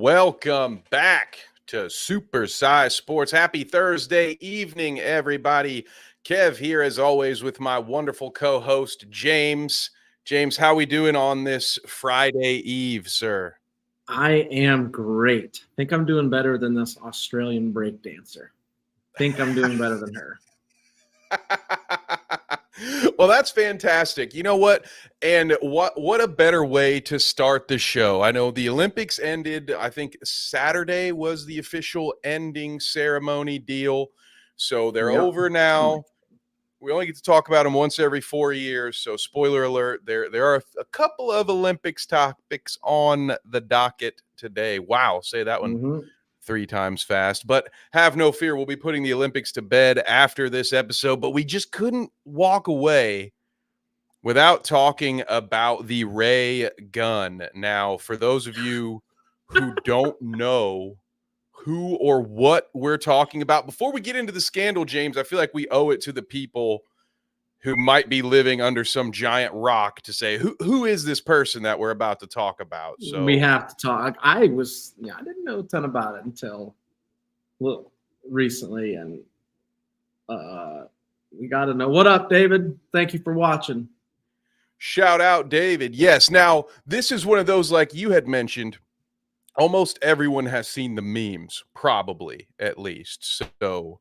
Welcome back to Super Size Sports. Happy Thursday evening, everybody. Kev here, as always, with my wonderful co-host, James. James, how we doing on this Friday Eve, sir? I am great. I think I'm doing better than this Australian breakdancer. Think I'm doing better than her. Well, that's fantastic. You know what? And what a better way to start the show. I know the Olympics ended, I think Saturday was the official ending ceremony deal. So they're over now. We only get to talk about them once every 4 years. So spoiler alert, there are a couple of Olympics topics on the docket today. Wow, say that one 3 times fast. But have no fear, we'll be putting the Olympics to bed after this episode. But we just couldn't walk away without talking about the ray gun. Now, for those of you who don't know who or what we're talking about, before we get into the scandal, James, I feel like we owe it to the people who might be living under some giant rock to say, who is this person that we're about to talk about? So we have to talk. I didn't know a ton about it until recently, and we got to know. What up, David? Thank you for watching. Shout out, David. Yes. Now, this is one of those, like you had mentioned, almost everyone has seen the memes, probably, at least. So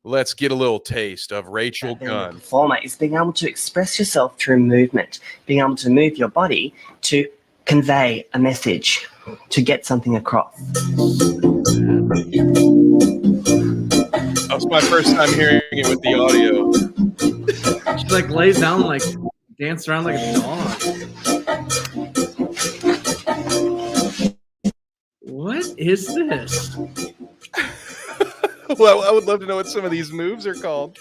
let's get a little taste of Rachel Gunn. Performer is being able to express yourself through movement, being able to move your body to convey a message, to get something across. That was my first time hearing it with the audio. She like lays down, like dance around like a dog. What is this? Well, I would love to know what some of these moves are called.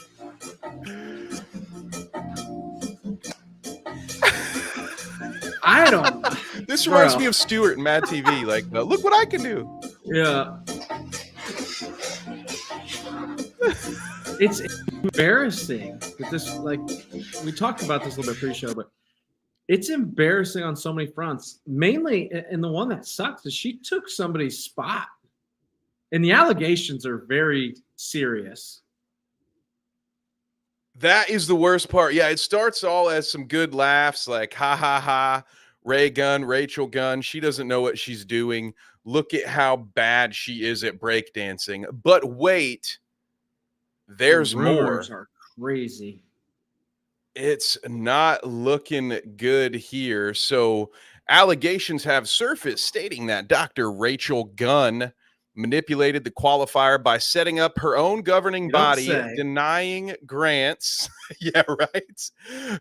I don't. This reminds me of Stewart and Mad TV. Like, look what I can do. Yeah. It's embarrassing that this, like, we talked about this a little bit pre-show, but it's embarrassing on so many fronts. Mainly, and the one that sucks is she took somebody's spot. And the allegations are very serious. That is the worst part. Yeah, it starts all as some good laughs, like, ha, ha, ha, Ray Gunn, Rachel Gunn. She doesn't know what she's doing. Look at how bad she is at breakdancing. But wait, there's more. Rumors are crazy. It's not looking good here. So allegations have surfaced stating that Dr. Rachel Gunn manipulated the qualifier by setting up her own governing body, denying grants, yeah, right,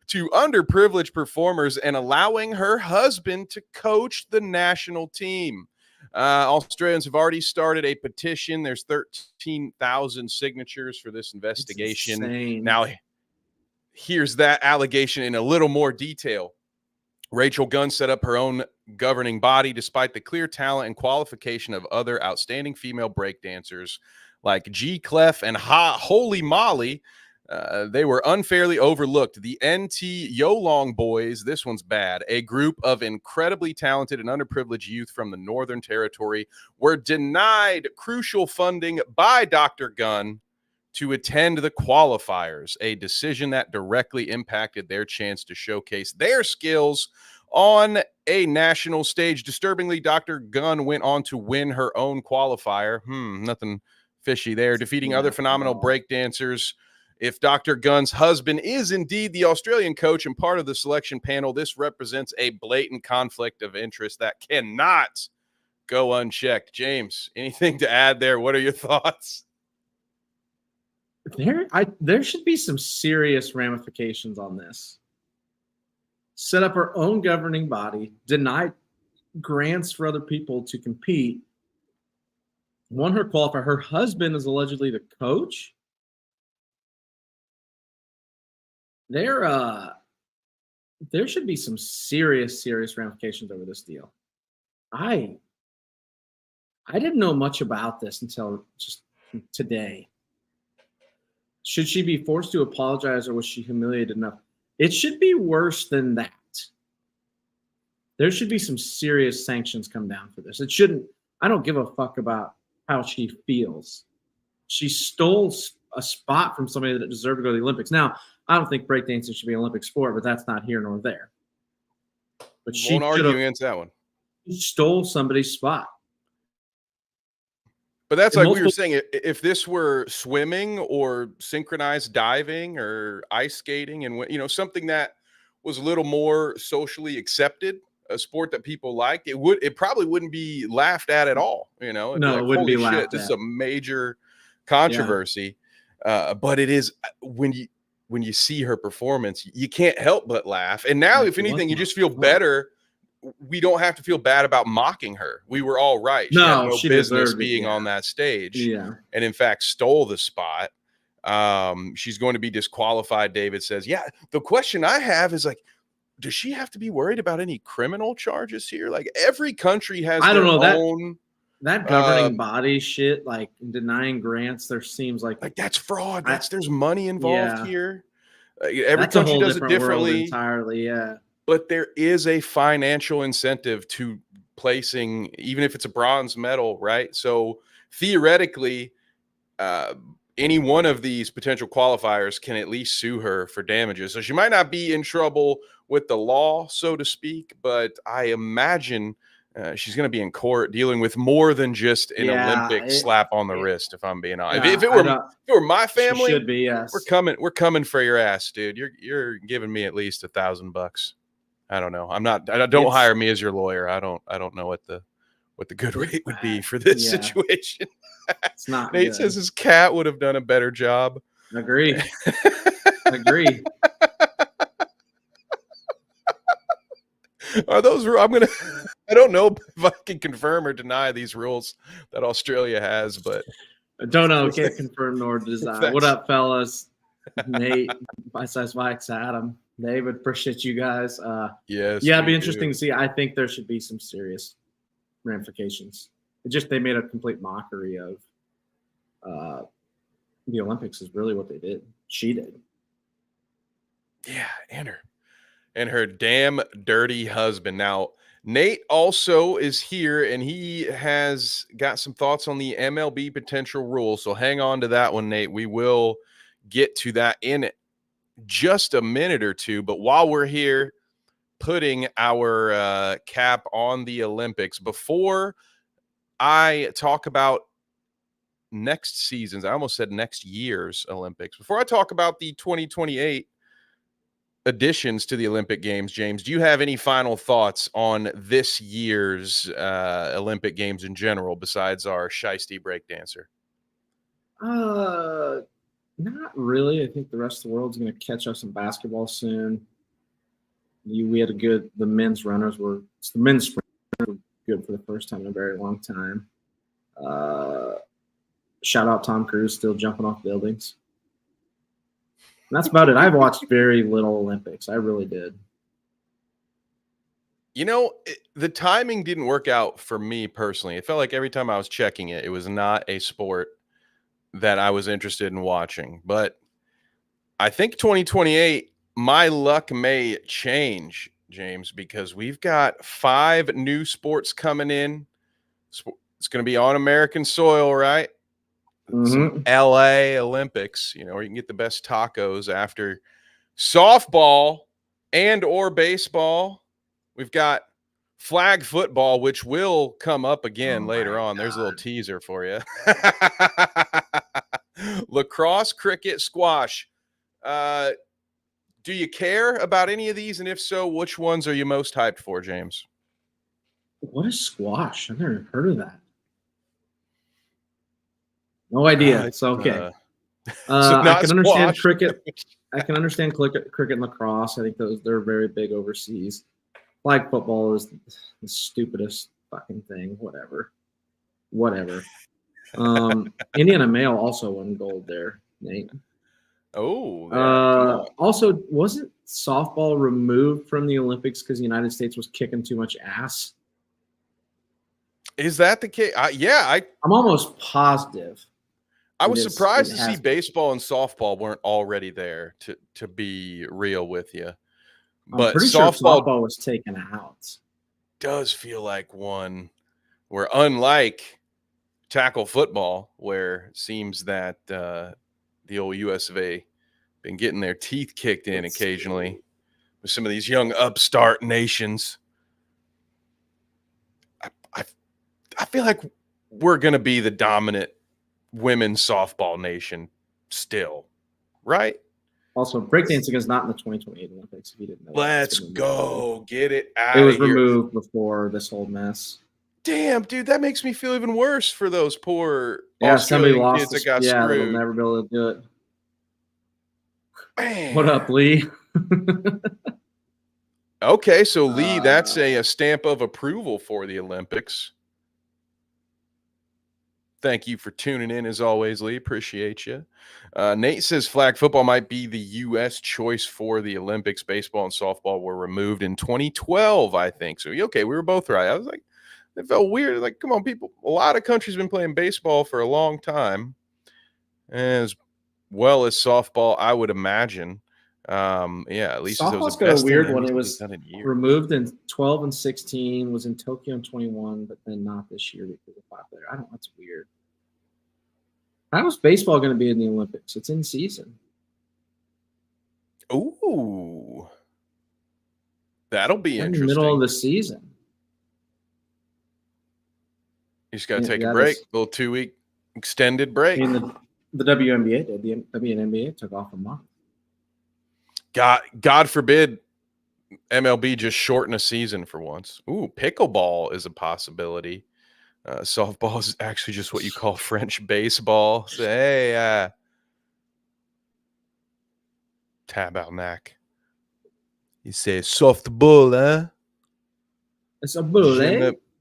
to underprivileged performers and allowing her husband to coach the national team. Australians have already started a petition. There's 13,000 signatures for this investigation. Now, here's that allegation in a little more detail. Rachel Gunn set up her own governing body despite the clear talent and qualification of other outstanding female breakdancers like G. Clef and Holy Molly. They were unfairly overlooked. The NT Yolong Boys, this one's bad, a group of incredibly talented and underprivileged youth from the Northern Territory, were denied crucial funding by Dr. Gunn to attend the qualifiers, a decision that directly impacted their chance to showcase their skills on a national stage. Disturbingly, Dr. Gunn went on to win her own qualifier. Nothing fishy there, defeating other phenomenal breakdancers. If Dr. Gunn's husband is indeed the Australian coach and part of the selection panel, this represents a blatant conflict of interest that cannot go unchecked. James, anything to add there? What are your thoughts? There should be some serious ramifications on this. Set up her own governing body, deny grants for other people to compete, won her qualifier. Her husband is allegedly the coach. There should be some serious ramifications over this deal. I didn't know much about this until just today. Should she be forced to apologize, or was she humiliated enough? It should be worse than that. There should be some serious sanctions come down for this. It shouldn't. I don't give a fuck about how she feels. She stole a spot from somebody that deserved to go to the Olympics. Now, I don't think breakdancing should be an Olympic sport, but that's not here nor there. But she Won't should argue have against that one. stole somebody's spot. But that's And like we were multiple- saying, if this were swimming or synchronized diving or ice skating and, you know, something that was a little more socially accepted, a sport that people liked, it probably wouldn't be laughed at all. You know, it'd be No, like, it wouldn't be holy shit, laughed this is at. a major controversy. But it is when you see her performance, you can't help but laugh. And now, if anything, you just feel better. We don't have to feel bad about mocking her. We were all right. She had No, no she business deserved it, being yeah. on that stage. Yeah. And in fact, stole the spot. She's going to be disqualified, David says. Yeah, the question I have is like, does she have to be worried about any criminal charges here? Like every country has I don't know own that governing body shit, like denying grants. There seems like that's fraud. There's money involved here. Every that's a country whole does it different world differently entirely. Yeah. But there is a financial incentive to placing, even if it's a bronze medal, right? So theoretically, any one of these potential qualifiers can at least sue her for damages. So she might not be in trouble with the law, so to speak, but I imagine she's going to be in court dealing with more than just an Olympic slap on the wrist. If I'm being honest, if it were my family, should be, yes. We're coming for your ass, dude. You're giving me at least $1,000. I don't know. Don't hire me as your lawyer. I don't know what the good rate would be for this situation. It's not. Nate says his cat would have done a better job. Agree. Agree. Are those? I don't know if I can confirm or deny these rules that Australia has, but I don't know. Can't confirm nor deny. What up, fellas? Nate, Bite-Size Mike's, Adam, David. Appreciate you guys. Yes. Yeah, it'd be interesting to see. I think there should be some serious ramifications. They made a complete mockery of the Olympics. Is really what they did. She did. Yeah, and her damn dirty husband. Now, Nate also is here, and he has got some thoughts on the MLB potential rule. So hang on to that one, Nate. We will get to that in just a minute or two. But while we're here putting our cap on the Olympics, before I talk about next season's, I almost said next year's Olympics, before I talk about the 2028 additions to the Olympic Games, James, do you have any final thoughts on this year's Olympic Games in general, besides our shiesty breakdancer? Not really. I think the rest of the world's going to catch us in basketball soon. We had the men's runners the men's sprinters were good for the first time in a very long time. Shout out Tom Cruise, still jumping off buildings. And that's about it. I've watched very little Olympics. I really did. You know, the timing didn't work out for me personally. It felt like every time I was checking it, it was not a sport that I was interested in watching. But I think 2028, my luck may change, James, because we've got 5 new sports coming in. It's going to be on American soil, right? Some LA Olympics, where you can get the best tacos after softball and or baseball. We've got flag football, which will come up again later on. There's a little teaser for you. Lacrosse, cricket, squash. Do you care about any of these? And if so, which ones are you most hyped for, James? What is squash? I've never heard of that. No idea. It's okay. I can understand cricket. I can understand cricket and lacrosse. I think they're very big overseas. Flag football is the stupidest fucking thing. Whatever. Indiana male also won gold there, Nate. Oh. Also, wasn't softball removed from the Olympics because the United States was kicking too much ass? Is that the case? I'm almost positive. I was surprised to see baseball and softball weren't already there, to be real with you. But I'm pretty sure softball was taken out. Does feel like one where unlike tackle football, where it seems that the old US of A been getting their teeth kicked in occasionally with some of these young upstart nations. I feel like we're going to be the dominant women's softball nation still, right? Also, breakdancing is not in the 2028 Olympics. If you didn't know, Let's go get it out it of was here. removed before this whole mess. Damn, dude, that makes me feel even worse for those poor somebody Australian lost. kids that got they'll screwed. never be able to do it. Man. What up, Lee? Okay, so Lee, that's a stamp of approval for the Olympics. Thank you for tuning in as always, Lee. Appreciate you. Nate says flag football might be the U.S. choice for the Olympics. Baseball and softball were removed in 2012, I think. So, okay, we were both right. I was like, it felt weird. Like, come on, people. A lot of countries have been playing baseball for a long time, as well as softball, I would imagine. At least it was softball's got a weird one. It was removed in 12 and 16, was in Tokyo in 21, but then not this year because of popular. I don't know. That's weird. How is baseball going to be in the Olympics? It's in season. Ooh. That'll be interesting. In the middle of the season. You just got to take a break. A little 2-week extended break. I mean, the WNBA did. The WNBA took off a month. God forbid MLB just shorten a season for once. Ooh, pickleball is a possibility. Softball is actually just what you call French baseball. So, hey, tabarnak. You say softball, huh? It's a bull,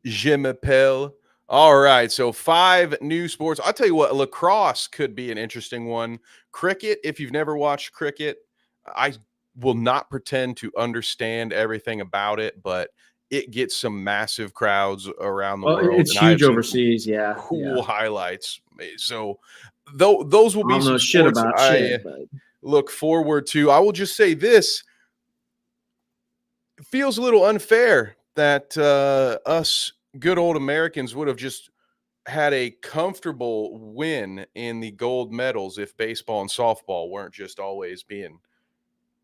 Je m'appelle. All right, so 5 new sports. I'll tell you what, lacrosse could be an interesting one. Cricket, if you've never watched cricket, I will not pretend to understand everything about it, but it gets some massive crowds around the world. It's huge overseas, yeah. Cool highlights. So those will be some sports I look forward to. I will just say this. It feels a little unfair that us good old Americans would have just had a comfortable win in the gold medals if baseball and softball weren't just always being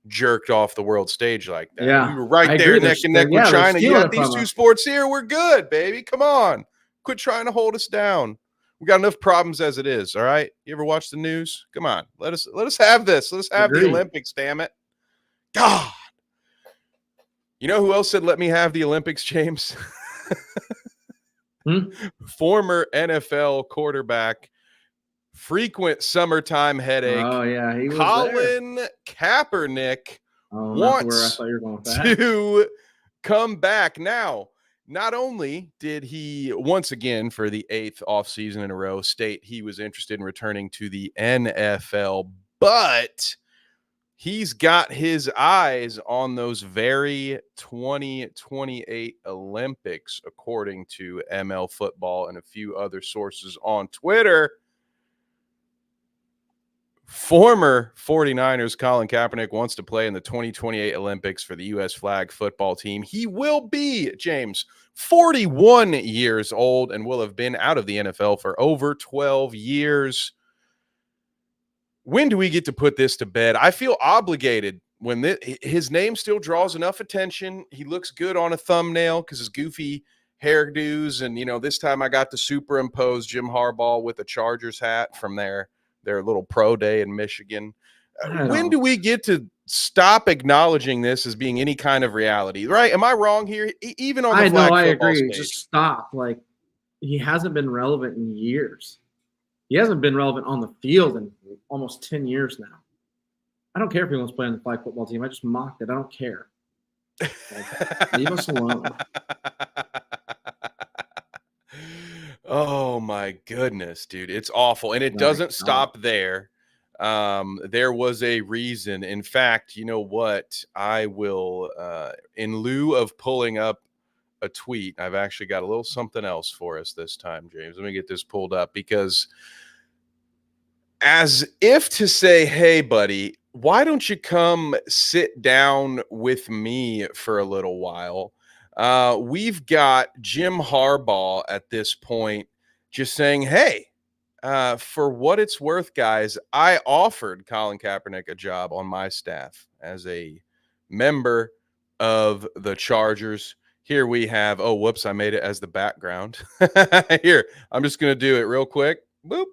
jerked off the world stage like that. Yeah, we were right there neck and neck with China. You got these 2 sports here. We're good, baby. Come on. Quit trying to hold us down. We got enough problems as it is. All right. You ever watch the news? Come on. Let us have this. Let's have the Olympics, damn it. God. You know who else said let me have the Olympics, James? Former NFL quarterback, frequent summertime headache. Oh, yeah. He was Colin Kaepernick wants to come back. Now, not only did he once again for the 8th offseason in a row state he was interested in returning to the NFL, but he's got his eyes on those very 2028 Olympics, according to ML Football and a few other sources on Twitter. Former 49ers Colin Kaepernick wants to play in the 2028 Olympics for the U.S. flag football team. He will be, James, 41 years old and will have been out of the NFL for over 12 years. When do we get to put this to bed? I feel obligated when his name still draws enough attention. He looks good on a thumbnail because his goofy hairdos. And, this time I got to superimpose Jim Harbaugh with a Chargers hat from their little pro day in Michigan. When do we get to stop acknowledging this as being any kind of reality, right? Am I wrong here? Even on the flag football I agree. stage. Just stop. Like, he hasn't been relevant in years. He hasn't been relevant on the field in almost 10 years now. I don't care if he wants to play on the flag football team. I just mocked it. I don't care. Like, leave us alone. Oh my goodness, dude. It's awful. And it doesn't stop there. There was a reason. In fact, you know what? I will, in lieu of pulling up a tweet, I've actually got a little something else for us this time, James. Let me get this pulled up because as if to say, hey, buddy, why don't you come sit down with me for a little while? We've got Jim Harbaugh at this point just saying, hey, for what it's worth, guys, I offered Colin Kaepernick a job on my staff as a member of the Chargers. Here we have, oh, whoops, I made it as the background. Here, I'm just going to do it real quick. Boop.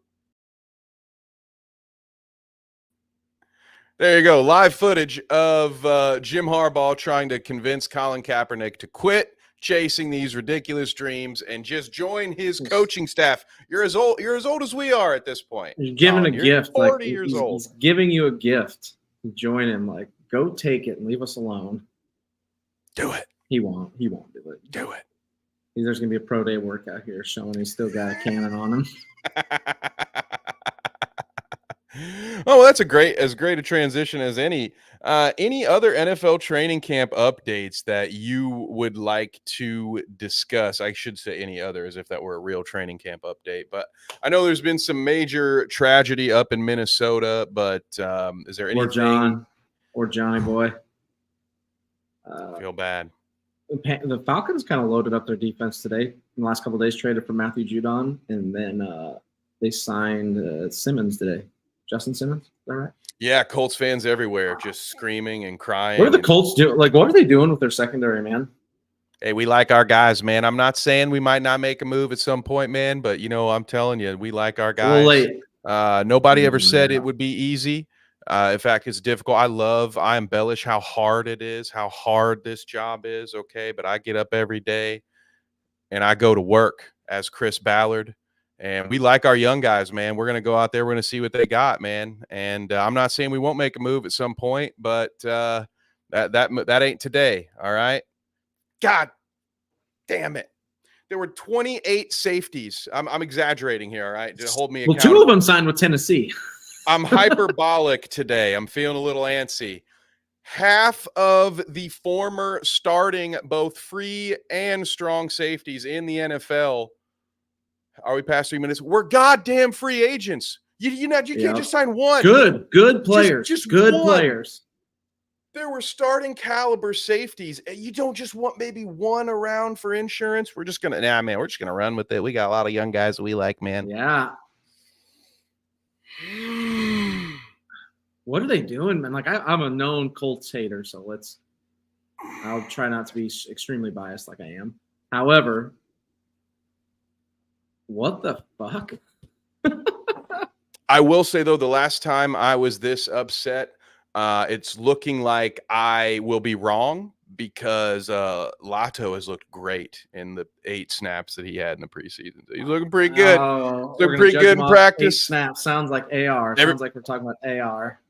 There you go. Live footage of Jim Harbaugh trying to convince Colin Kaepernick to quit chasing these ridiculous dreams and just join his coaching staff. You're as old as we are at this point. You're giving Colin, a you're gift. 40 like, years old. He's giving you a gift. Join him. Like, go take it and leave us alone. Do it. He won't do it. Do it. There's going to be a pro day workout here showing he's still got a cannon on him. Oh, well, that's as great a transition as any. Any other NFL training camp updates that you would like to discuss? I should say any other, as if that were a real training camp update. But I know there's been some major tragedy up in Minnesota. But is there anything? Or Johnny boy. I feel bad. The Falcons kind of loaded up their defense today. In the last couple of days, traded for Matthew Judon, and then they signed Simmons today. Justin Simmons, is that right? Yeah, Colts fans everywhere just screaming and crying. What are the Colts doing? Like, what are they doing with their secondary, man? Hey, we like our guys, man. I'm not saying we might not make a move at some point, man, but, I'm telling you, we like our guys. Nobody ever said it would be easy. In fact, it's difficult. I embellish how hard it is, how hard this job is, okay? But I get up every day and I go to work as Chris Ballard. And we like our young guys, man. We're going to go out there. We're going to see what they got, man. And I'm not saying we won't make a move at some point, but that ain't today, all right? God damn it. There were 28 safeties. I'm exaggerating here, all right? To hold me accountable. Well, 2 of them signed with Tennessee. I'm hyperbolic today. I'm feeling a little antsy. Half of the former starting both free and strong safeties in the NFL, are we past 3 minutes? We're goddamn free agents. You can't just sign one. Good players. Just good players. There were starting caliber safeties. You don't just want maybe one around for insurance. We're just gonna we're just gonna run with it. We got a lot of young guys that we like, man. Yeah. What are they doing, man? Like, I'm a known Colts hater, so I'll try not to be extremely biased like I am. However, what the fuck? I will say, though, the last time I was this upset, it's looking like I will be wrong because Lato has looked great in the 8 snaps that he had in the preseason. He's looking pretty good. He's looking pretty good in practice. Snaps sounds like AR. Sounds like we're talking about AR.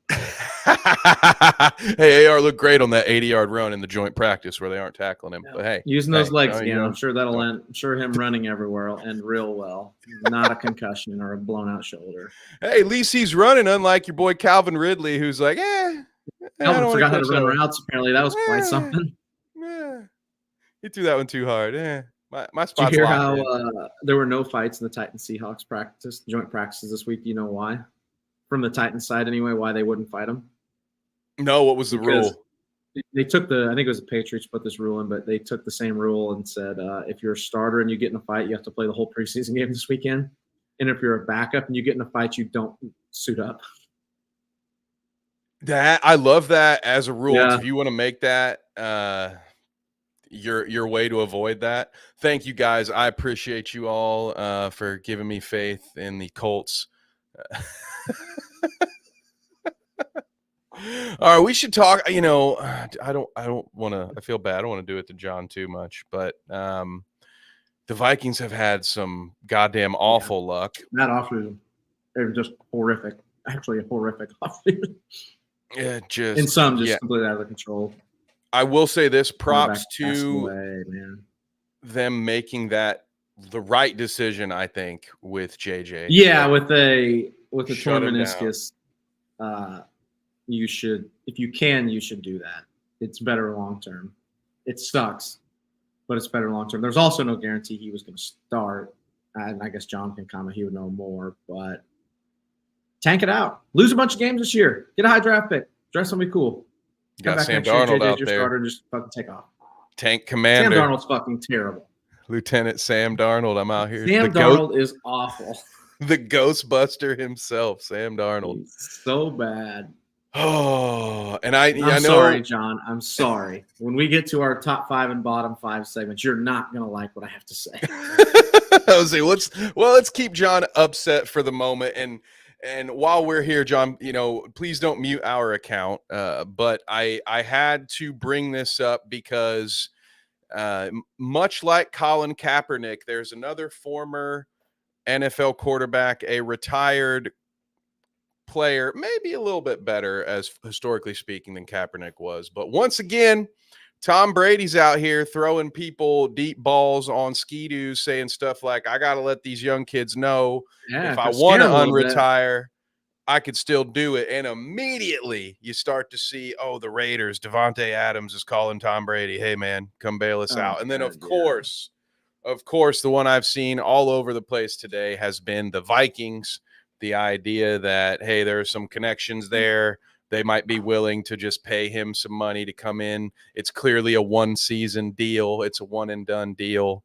Hey, AR looked great on that 80-yard run in the joint practice where they aren't tackling him. Yeah. But hey, using those legs again, I'm sure that'll end. I'm sure him running everywhere will end real well. Not a concussion or a blown out shoulder. Hey, at least he's running, unlike your boy Calvin Ridley, who's like, Calvin forgot how to run routes. Apparently, that was quite something. He threw that one too hard. My spot's Did you hear locked how there were no fights in the Titans Seahawks joint practices this week? Do you know why? From the Titans side, anyway, why they wouldn't fight them? No, what was the rule? They took I think it was the Patriots put this rule in, but they took the same rule and said if you're a starter and you get in a fight, you have to play the whole preseason game this weekend. And if you're a backup and you get in a fight, you don't suit up. I love that as a rule. Yeah. If you want to make that your way to avoid that, thank you guys. I appreciate you all for giving me faith in the Colts. All right, we should talk. I don't want to. I feel bad. I don't want to do it to John too much, but the Vikings have had some goddamn awful luck. That offseason, they were just horrific. Actually, a horrific offseason. Yeah, completely out of control. I will say this: props to them making that the right decision. I think with JJ. Yeah, with a torn meniscus. You should, if you can, you should do that. It's better long term. It sucks, but it's better long term. There's also no guarantee he was going to start. And I guess John can comment. He would know more, but tank it out. Lose a bunch of games this year. Get a high draft pick. Dress somebody cool. You got Sam Darnold out there. Starter, just fucking take off. Tank Sam Commander. Darnold's fucking terrible. Lieutenant Sam Darnold. I'm out here. Sam Darnold is awful. The Ghostbuster himself, Sam Darnold. He's so bad. Oh, and I know. Sorry, John. I'm sorry. When we get to our top 5 and bottom 5 segments, you're not gonna like what I have to say. I was saying, let's keep John upset for the moment, and while we're here, John, please don't mute our account. But I had to bring this up because, much like Colin Kaepernick, there's another former NFL quarterback, a retired player, maybe a little bit better as historically speaking than Kaepernick was. But once again, Tom Brady's out here throwing people deep balls on ski-doos, saying stuff like, I got to let these young kids know if I want to unretire, I could still do it. And immediately you start to see, the Raiders, Devontae Adams is calling Tom Brady, hey, man, come bail us out. And then, of course, the one I've seen all over the place today has been the Vikings. The idea that, hey, there are some connections there. They might be willing to just pay him some money to come in. It's clearly a one-season deal. It's a one-and-done deal.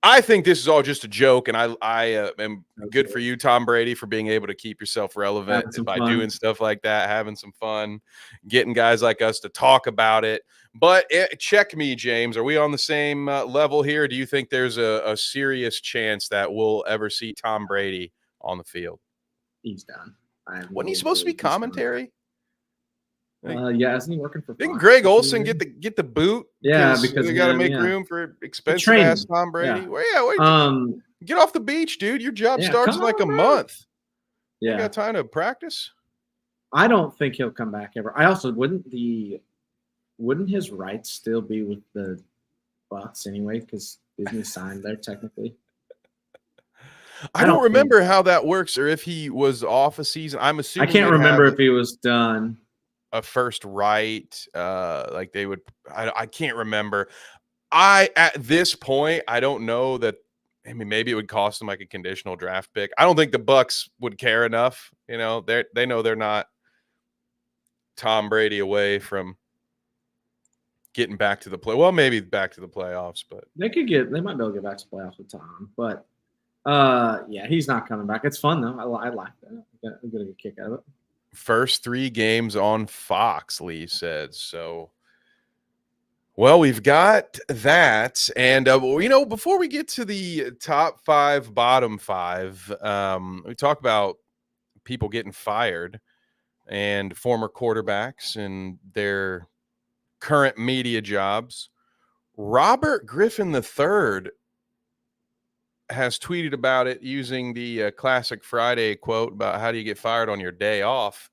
I think this is all just a joke, and I am good for you, Tom Brady, for being able to keep yourself relevant by doing stuff like that, having some fun, getting guys like us to talk about it. But check me, James. Are we on the same level here? Do you think there's a serious chance that we'll ever see Tom Brady on the field? He's done. Wasn't he supposed to be commentary? Yeah, isn't he working for? Didn't Greg Olson get the boot? Yeah, because they got to make room for expensive ass Tom Brady. Get off the beach, dude. Your job starts in like a month. Yeah, you got time to practice. I don't think he'll come back ever. I also wouldn't his rights still be with the Bucks anyway? Because Disney signed there technically. I don't remember how that works, or if he was off a season. I'm assuming I can't remember if he was done. A first right, like they would. I can't remember. At this point, I don't know that. I mean, maybe it would cost them like a conditional draft pick. I don't think the Bucks would care enough. They know they're not Tom Brady away from getting back to the play. Well, maybe back to the playoffs, but they might be able to get back to playoffs with Tom. But yeah, he's not coming back. It's fun though. I like that. I'm gonna get a kick out of it. First 3 games on Fox, Lee said. So, well, we've got that. And, before we get to the top 5, bottom 5, we talk about people getting fired and former quarterbacks and their current media jobs. Robert Griffin III has tweeted about it using the classic Friday quote about how do you get fired on your day off,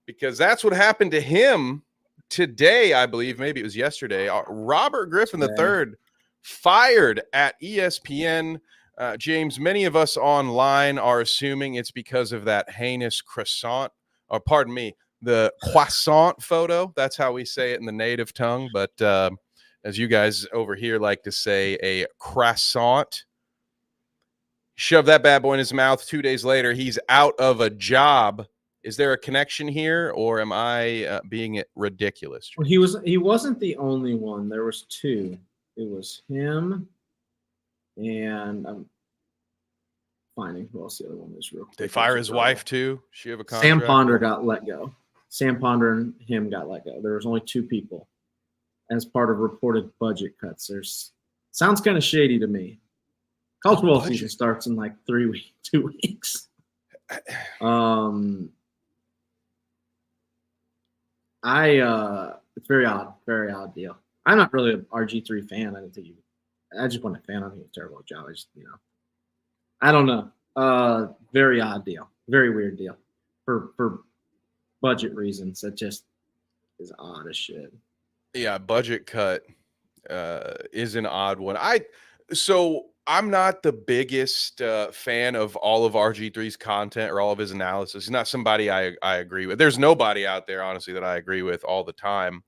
because that's what happened to him today. I believe maybe it was yesterday. Robert Griffin III fired at ESPN. James, many of us online are assuming it's because of that heinous croissant, or pardon me, the croissant photo. That's how we say it in the native tongue. But as you guys over here like to say, a croissant. Shove that bad boy in his mouth. 2 days later, he's out of a job. Is there a connection here, or am I being ridiculous? Well, he wasn't the only one. There was 2. It was him, and I'm finding who else the other one is. Real quick. They fire his wife too. She have a contract. Sam Ponder got let go. Sam Ponder and him got let go. There was only 2 people as part of reported budget cuts. Sounds kind of shady to me. College football season starts in like 2 weeks. It's very odd deal. I'm not really an RG3 fan. I just wasn't a fan. I think it's a terrible job. I don't know. Very odd deal. Very weird deal. For budget reasons, that just is odd as shit. Yeah, budget cut is an odd one. I'm not the biggest fan of all of RG3's content or all of his analysis. He's not somebody I agree with. There's nobody out there, honestly, that I agree with all the time.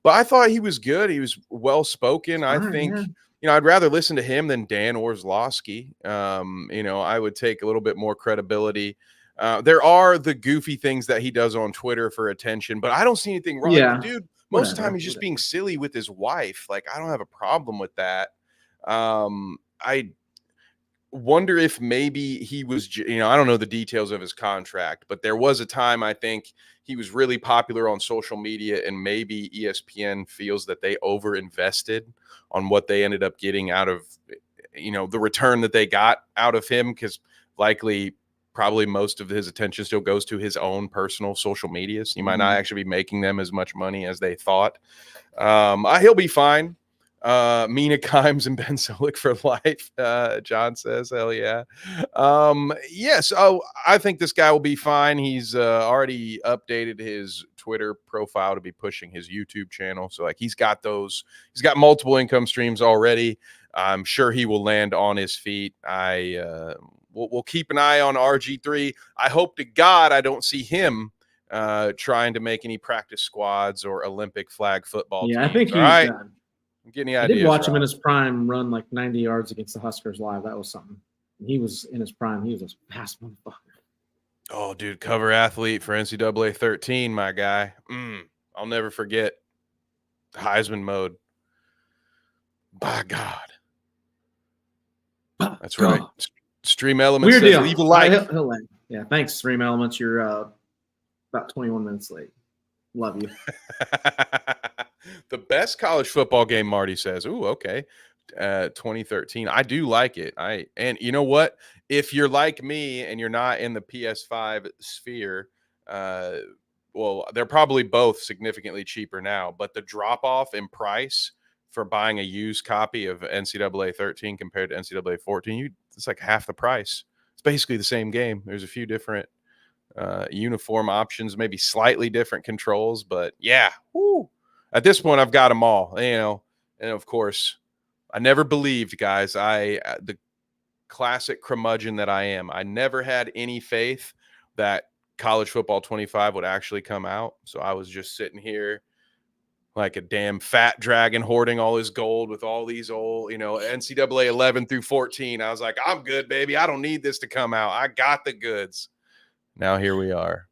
But I thought he was good. He was well-spoken. I think, I'd rather listen to him than Dan Orslowski. I would take a little bit more credibility There are the goofy things that he does on Twitter for attention, but I don't see anything wrong. Yeah. Like, dude, most of the time Whatever, he's just being silly with his wife. Like, I don't have a problem with that. I wonder if maybe he was, I don't know the details of his contract, but there was a time I think he was really popular on social media, and maybe ESPN feels that they overinvested on what they ended up getting out of, the return that they got out of him, because probably most of his attention still goes to his own personal social medias. He might not actually be making them as much money as they thought. He'll be fine. Mina Kimes and Ben Solik for life. John says, hell yeah. Yes. Oh, I think this guy will be fine. He's already updated his Twitter profile to be pushing his YouTube channel. So he's got multiple income streams already. I'm sure he will land on his feet. We'll keep an eye on RG3. I hope to God I don't see him trying to make any practice squads or Olympic flag football teams. I think all right. I did watch him in his prime run like 90 yards against the Huskers live. That was something. He was in his prime. He was a fast motherfucker. Oh, dude, cover athlete for NCAA 13, my guy. I'll never forget Heisman mode. By God. That's right. Stream Elements Weird says, deal. leave a like. He'll land. Yeah, thanks, Stream Elements. You're about 21 minutes late. Love you. The best college football game, Marty says. Ooh, okay. 2013. I do like it. And you know what? If you're like me and you're not in the PS5 sphere, well, they're probably both significantly cheaper now, but the drop off in price for buying a used copy of NCAA 13 compared to NCAA 14, it's like half the price. It's basically the same game. There's a few different uniform options, maybe slightly different controls, but yeah, whoo. At this point, I've got them all, and of course, I never believed, guys. The classic curmudgeon that I am, I never had any faith that College Football 25 would actually come out. So I was just sitting here like a damn fat dragon hoarding all his gold with all these old, NCAA 11 through 14. I was like, I'm good, baby. I don't need this to come out. I got the goods. Now here we are.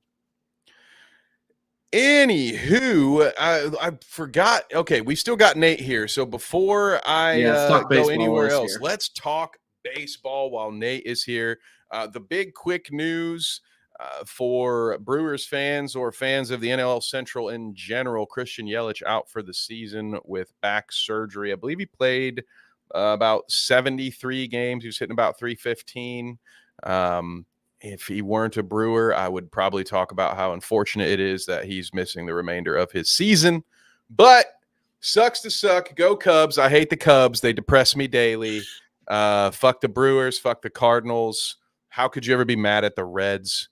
Anywho, I forgot. Okay, we still got Nate here. So before I go anywhere else, let's talk baseball while Nate is here. The big quick news for Brewers fans or fans of the NL Central in general: Christian Yelich out for the season with back surgery. I believe he played about 73 games. He was hitting about 315. If he weren't a Brewer, I would probably talk about how unfortunate it is that he's missing the remainder of his season. But sucks to suck. Go Cubs. I hate the Cubs. They depress me daily. Fuck the Brewers. Fuck the Cardinals. How could you ever be mad at the Reds?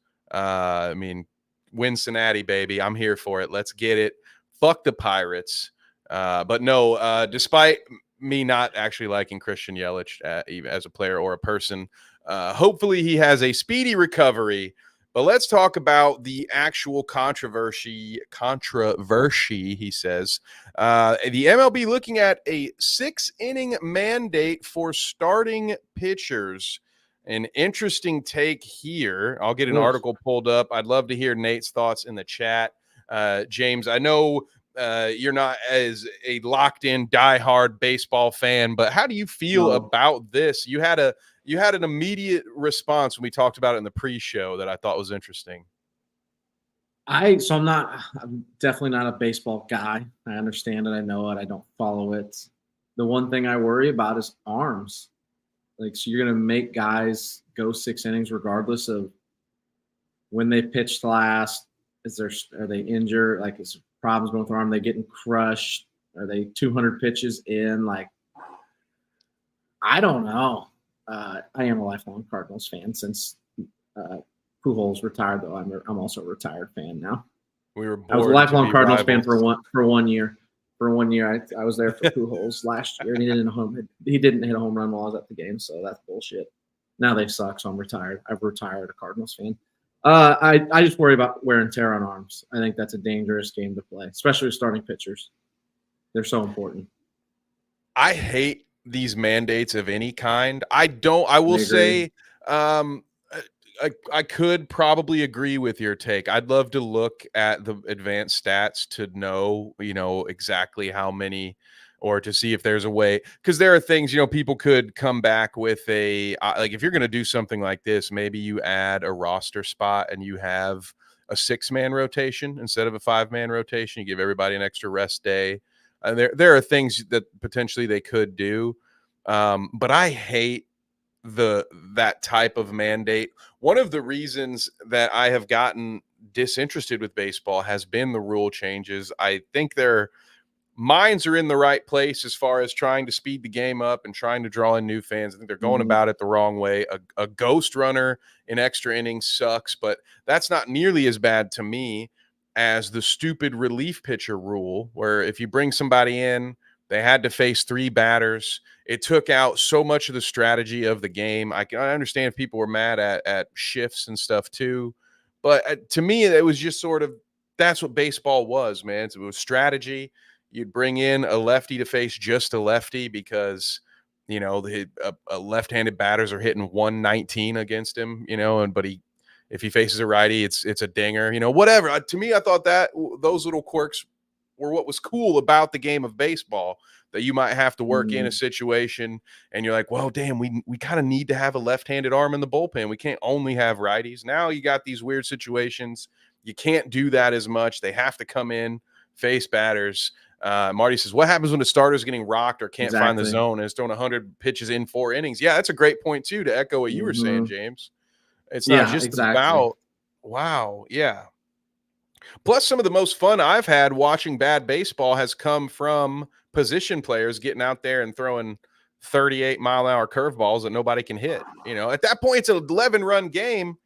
Cincinnati, baby. I'm here for it. Let's get it. Fuck the Pirates. But no, despite me not actually liking Christian Yelich as a player or a person, hopefully he has a speedy recovery. But let's talk about the actual controversy, he says. The MLB looking at a 6-inning mandate for starting pitchers. An interesting take here. I'll get an article pulled up. I'd love to hear Nate's thoughts in the chat. James, I know you're not as a locked-in, diehard baseball fan, but how do you feel about this? You had an immediate response when we talked about it in the pre-show that I thought was interesting. I'm definitely not a baseball guy. I understand it. I know it. I don't follow it. The one thing I worry about is arms. So you're going to make guys go 6 innings regardless of when they pitched last. Are they injured? Is there problems going with their arm? Are they getting crushed? Are they 200 pitches in? I don't know. I am a lifelong Cardinals fan since Pujols retired, though. I'm also a retired fan now. I was a lifelong Cardinals fan for 1 year. For 1 year, I was there for Pujols last year, and he didn't hit a home run while I was at the game, so that's bullshit. Now they suck, so I'm retired. I've retired a Cardinals fan. I just worry about wear and tear on arms. I think that's a dangerous game to play, especially with starting pitchers. They're so important. I hate these mandates of any kind. I will say, I could probably agree with your take. I'd love to look at the advanced stats to know, exactly how many, or to see if there's a way, because there are things, people could come back with like, if you're going to do something like this, maybe you add a roster spot and you have a 6-man rotation instead of a 5-man rotation. You give everybody an extra rest day. And there are things that potentially they could do. But I hate that type of mandate. One of the reasons that I have gotten disinterested with baseball has been the rule changes. I think their minds are in the right place as far as trying to speed the game up and trying to draw in new fans. I think they're going about it the wrong way. A ghost runner in extra innings sucks, but that's not nearly as bad to me as the stupid relief pitcher rule, where if you bring somebody in, they had to face 3 batters. It took out so much of the strategy of the game. I understand if people were mad at shifts and stuff too, but to me, it was just sort of, that's what baseball was, man. It was strategy. You'd bring in a lefty to face just a lefty because, left-handed batters are hitting 119 against him, but if he faces a righty, it's a dinger, whatever. To me, I thought that those little quirks were what was cool about the game of baseball, that you might have to work in a situation and you're like, well, damn, we kind of need to have a left-handed arm in the bullpen. We can't only have righties. Now you got these weird situations. You can't do that as much. They have to come in, face batters. Marty says, what happens when the starter's getting rocked or can't find the zone and is throwing 100 pitches in 4 innings? Yeah, that's a great point too, to echo what you were saying, James. It's not just about, wow. Yeah. Plus, some of the most fun I've had watching bad baseball has come from position players getting out there and throwing 38-mile-an-hour curveballs that nobody can hit. At that point, it's an 11-run game.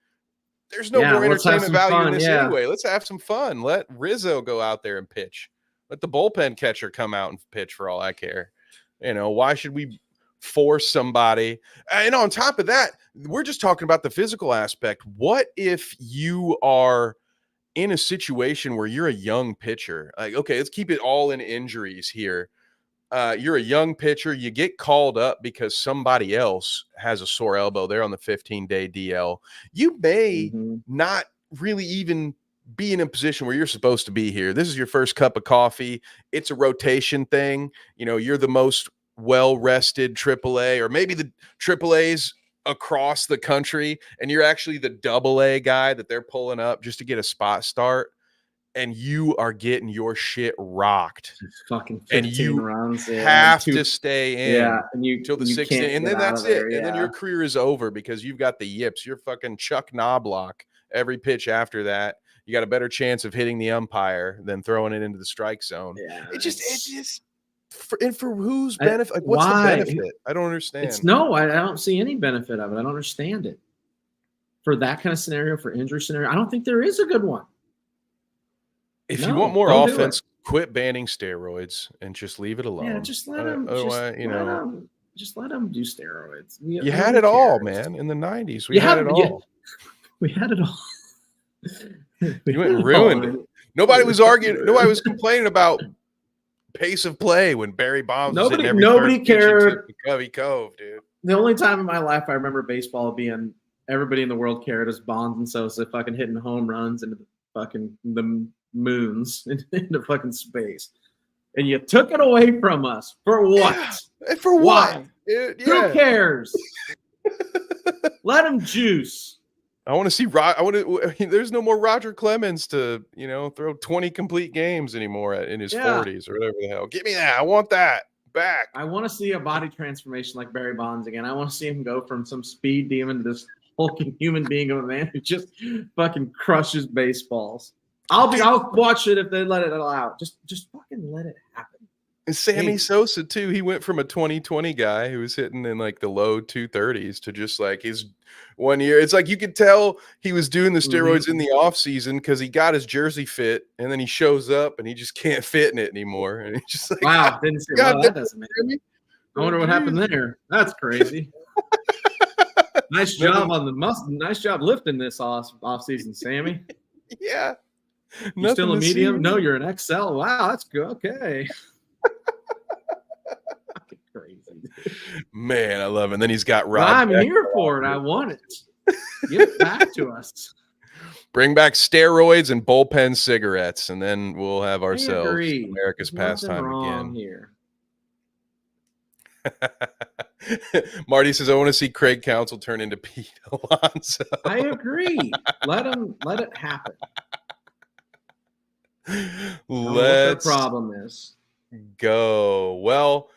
There's no more entertainment value in this anyway. Let's have some fun. Let Rizzo go out there and pitch. Let the bullpen catcher come out and pitch for all I care. Why should we force somebody? And on top of that, we're just talking about the physical aspect. What if you are in a situation where you're a young pitcher? Like, okay, let's keep it all in injuries here. You're a young pitcher. You get called up because somebody else has a sore elbow. They're on the 15-day DL. You may not really even be in a position where you're supposed to be here. This is your first cup of coffee. It's a rotation thing. You're the most well-rested AAA, or maybe the AAAs across the country, and you're actually the AA guy that they're pulling up just to get a spot start, and you are getting your shit rocked. It's fucking 15 and you runs, have to stay in until the 16th, and then that's it. And then your career is over because you've got the yips. You're fucking Chuck Knobloch every pitch after that. You got a better chance of hitting the umpire than throwing it into the strike zone. Yeah, it just for whose benefit? Like, what's the benefit? I don't understand. I don't see any benefit of it. I don't understand it. For that kind of scenario, for injury scenario, I don't think there is a good one. If you want more offense, quit banning steroids and just leave it alone. Yeah, just let them. Just let them do steroids. You had it all, man. In the 90s, we had it all. We had it all. You went and ruined it. Nobody was arguing. Nobody was complaining about pace of play when Barry Bonds was hitting every nobody cared. Covey Cove, dude. The only time in my life I remember baseball being everybody in the world cared is Bonds and Sosa fucking hitting home runs into the moons into fucking space, and you took it away from us for what? Yeah. For what? Who cares? Let them juice. I want to see. There's no more Roger Clemens to throw 20 complete games anymore in his 40s or whatever the hell. Give me that. I want that back. I want to see a body transformation like Barry Bonds again. I want to see him go from some speed demon to this hulking human being of a man who just fucking crushes baseballs. I'll watch it if they let it all out. Just fucking let it happen. And Sammy Sosa too. He went from a 2020 guy who was hitting in like the low 230s to just like his 1 year. It's like you could tell he was doing the steroids in the off season because he got his jersey fit, and then he shows up and he just can't fit in it anymore. And he's just like, wow, didn't see that doesn't make sense. I wonder what happened there. That's crazy. Nice job nice job lifting this off season, Sammy. Yeah. You still a medium? No, you're an XL. Wow, that's good. Okay. Crazy. Man, I love it. And then he's got Rod. I'm here for it. I want it. Give it back to us. Bring back steroids and bullpen cigarettes, and then we'll have I ourselves agree. America's There's nothing pastime wrong again. here. Marty says, I want to see Craig Counsell turn into Pete Alonso. I agree. Let it happen. What their Let's problem is. go. Well,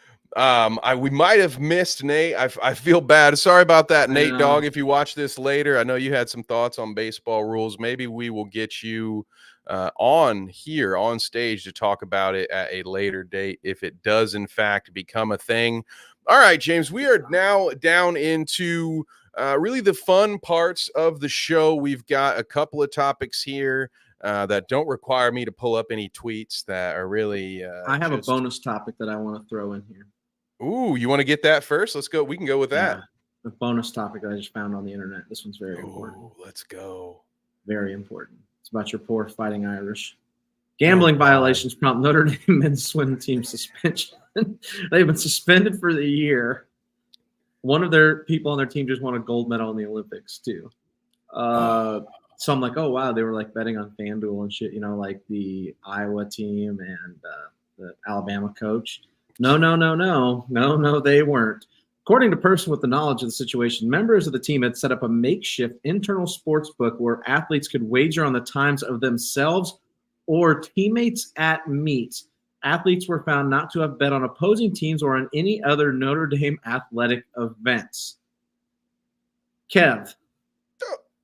we might have missed Nate. I feel bad. Sorry about that, I Nate know. Dogg. If you watch this later, I know you had some thoughts on baseball rules. Maybe we will get you on here on stage to talk about it at a later date if it does in fact become a thing. All right, James, we are now down into really the fun parts of the show. We've got a couple of topics here that don't require me to pull up any tweets that are really I have a bonus topic that I want to throw in here. Ooh, you want to get that first? Let's go. We can go with that. Yeah, a bonus topic that I just found on the internet. This one's very important. Let's go. Very important. It's about your poor Fighting Irish. Gambling violations prompt Notre Dame men's swim team suspension. They've been suspended for the year. One of their people on their team just won a gold medal in the Olympics too. So I'm like, oh wow, they were like betting on FanDuel and shit, like the Iowa team and the Alabama coach. No, they weren't. According to a person with the knowledge of the situation, members of the team had set up a makeshift internal sports book where athletes could wager on the times of themselves or teammates at meets. Athletes were found not to have bet on opposing teams or on any other Notre Dame athletic events. Kev,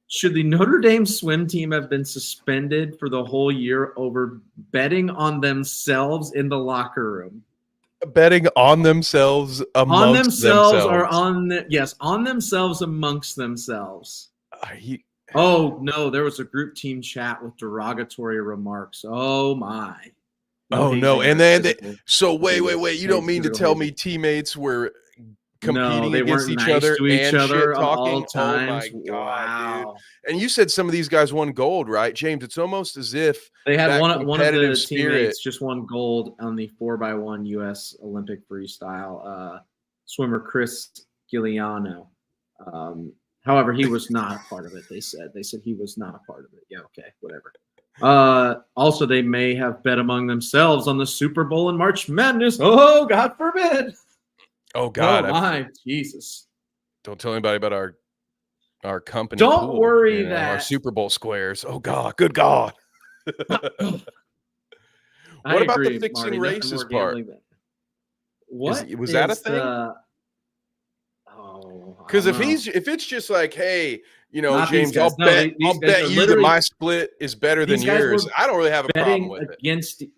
should the Notre Dame swim team have been suspended for the whole year over betting on themselves in the locker room? Betting on themselves amongst themselves. Or on themselves amongst themselves. Oh no, there was a group team chat with derogatory remarks. Oh my. No, and then wait. You don't mean to tell me teammates were competing against each other and shit talking? Oh my god, dude. And you said some of these guys won gold, right, James? It's almost as if they had one of the teammates just won gold on the 4x1 U.S. Olympic freestyle. Swimmer Chris Giuliano. However, he was not a part of it. They said he was not a part of it. Yeah, okay, whatever. Also, they may have bet among themselves on the Super Bowl and March Madness. Oh, God forbid. Oh God! Oh my Jesus! Don't tell anybody about our company. Don't worry that our Super Bowl squares. Oh God! Good God! What about the fixing races part? What was that a thing? Because if it's just like, hey, James, I'll bet you that my split is better than yours. I don't really have a problem with it.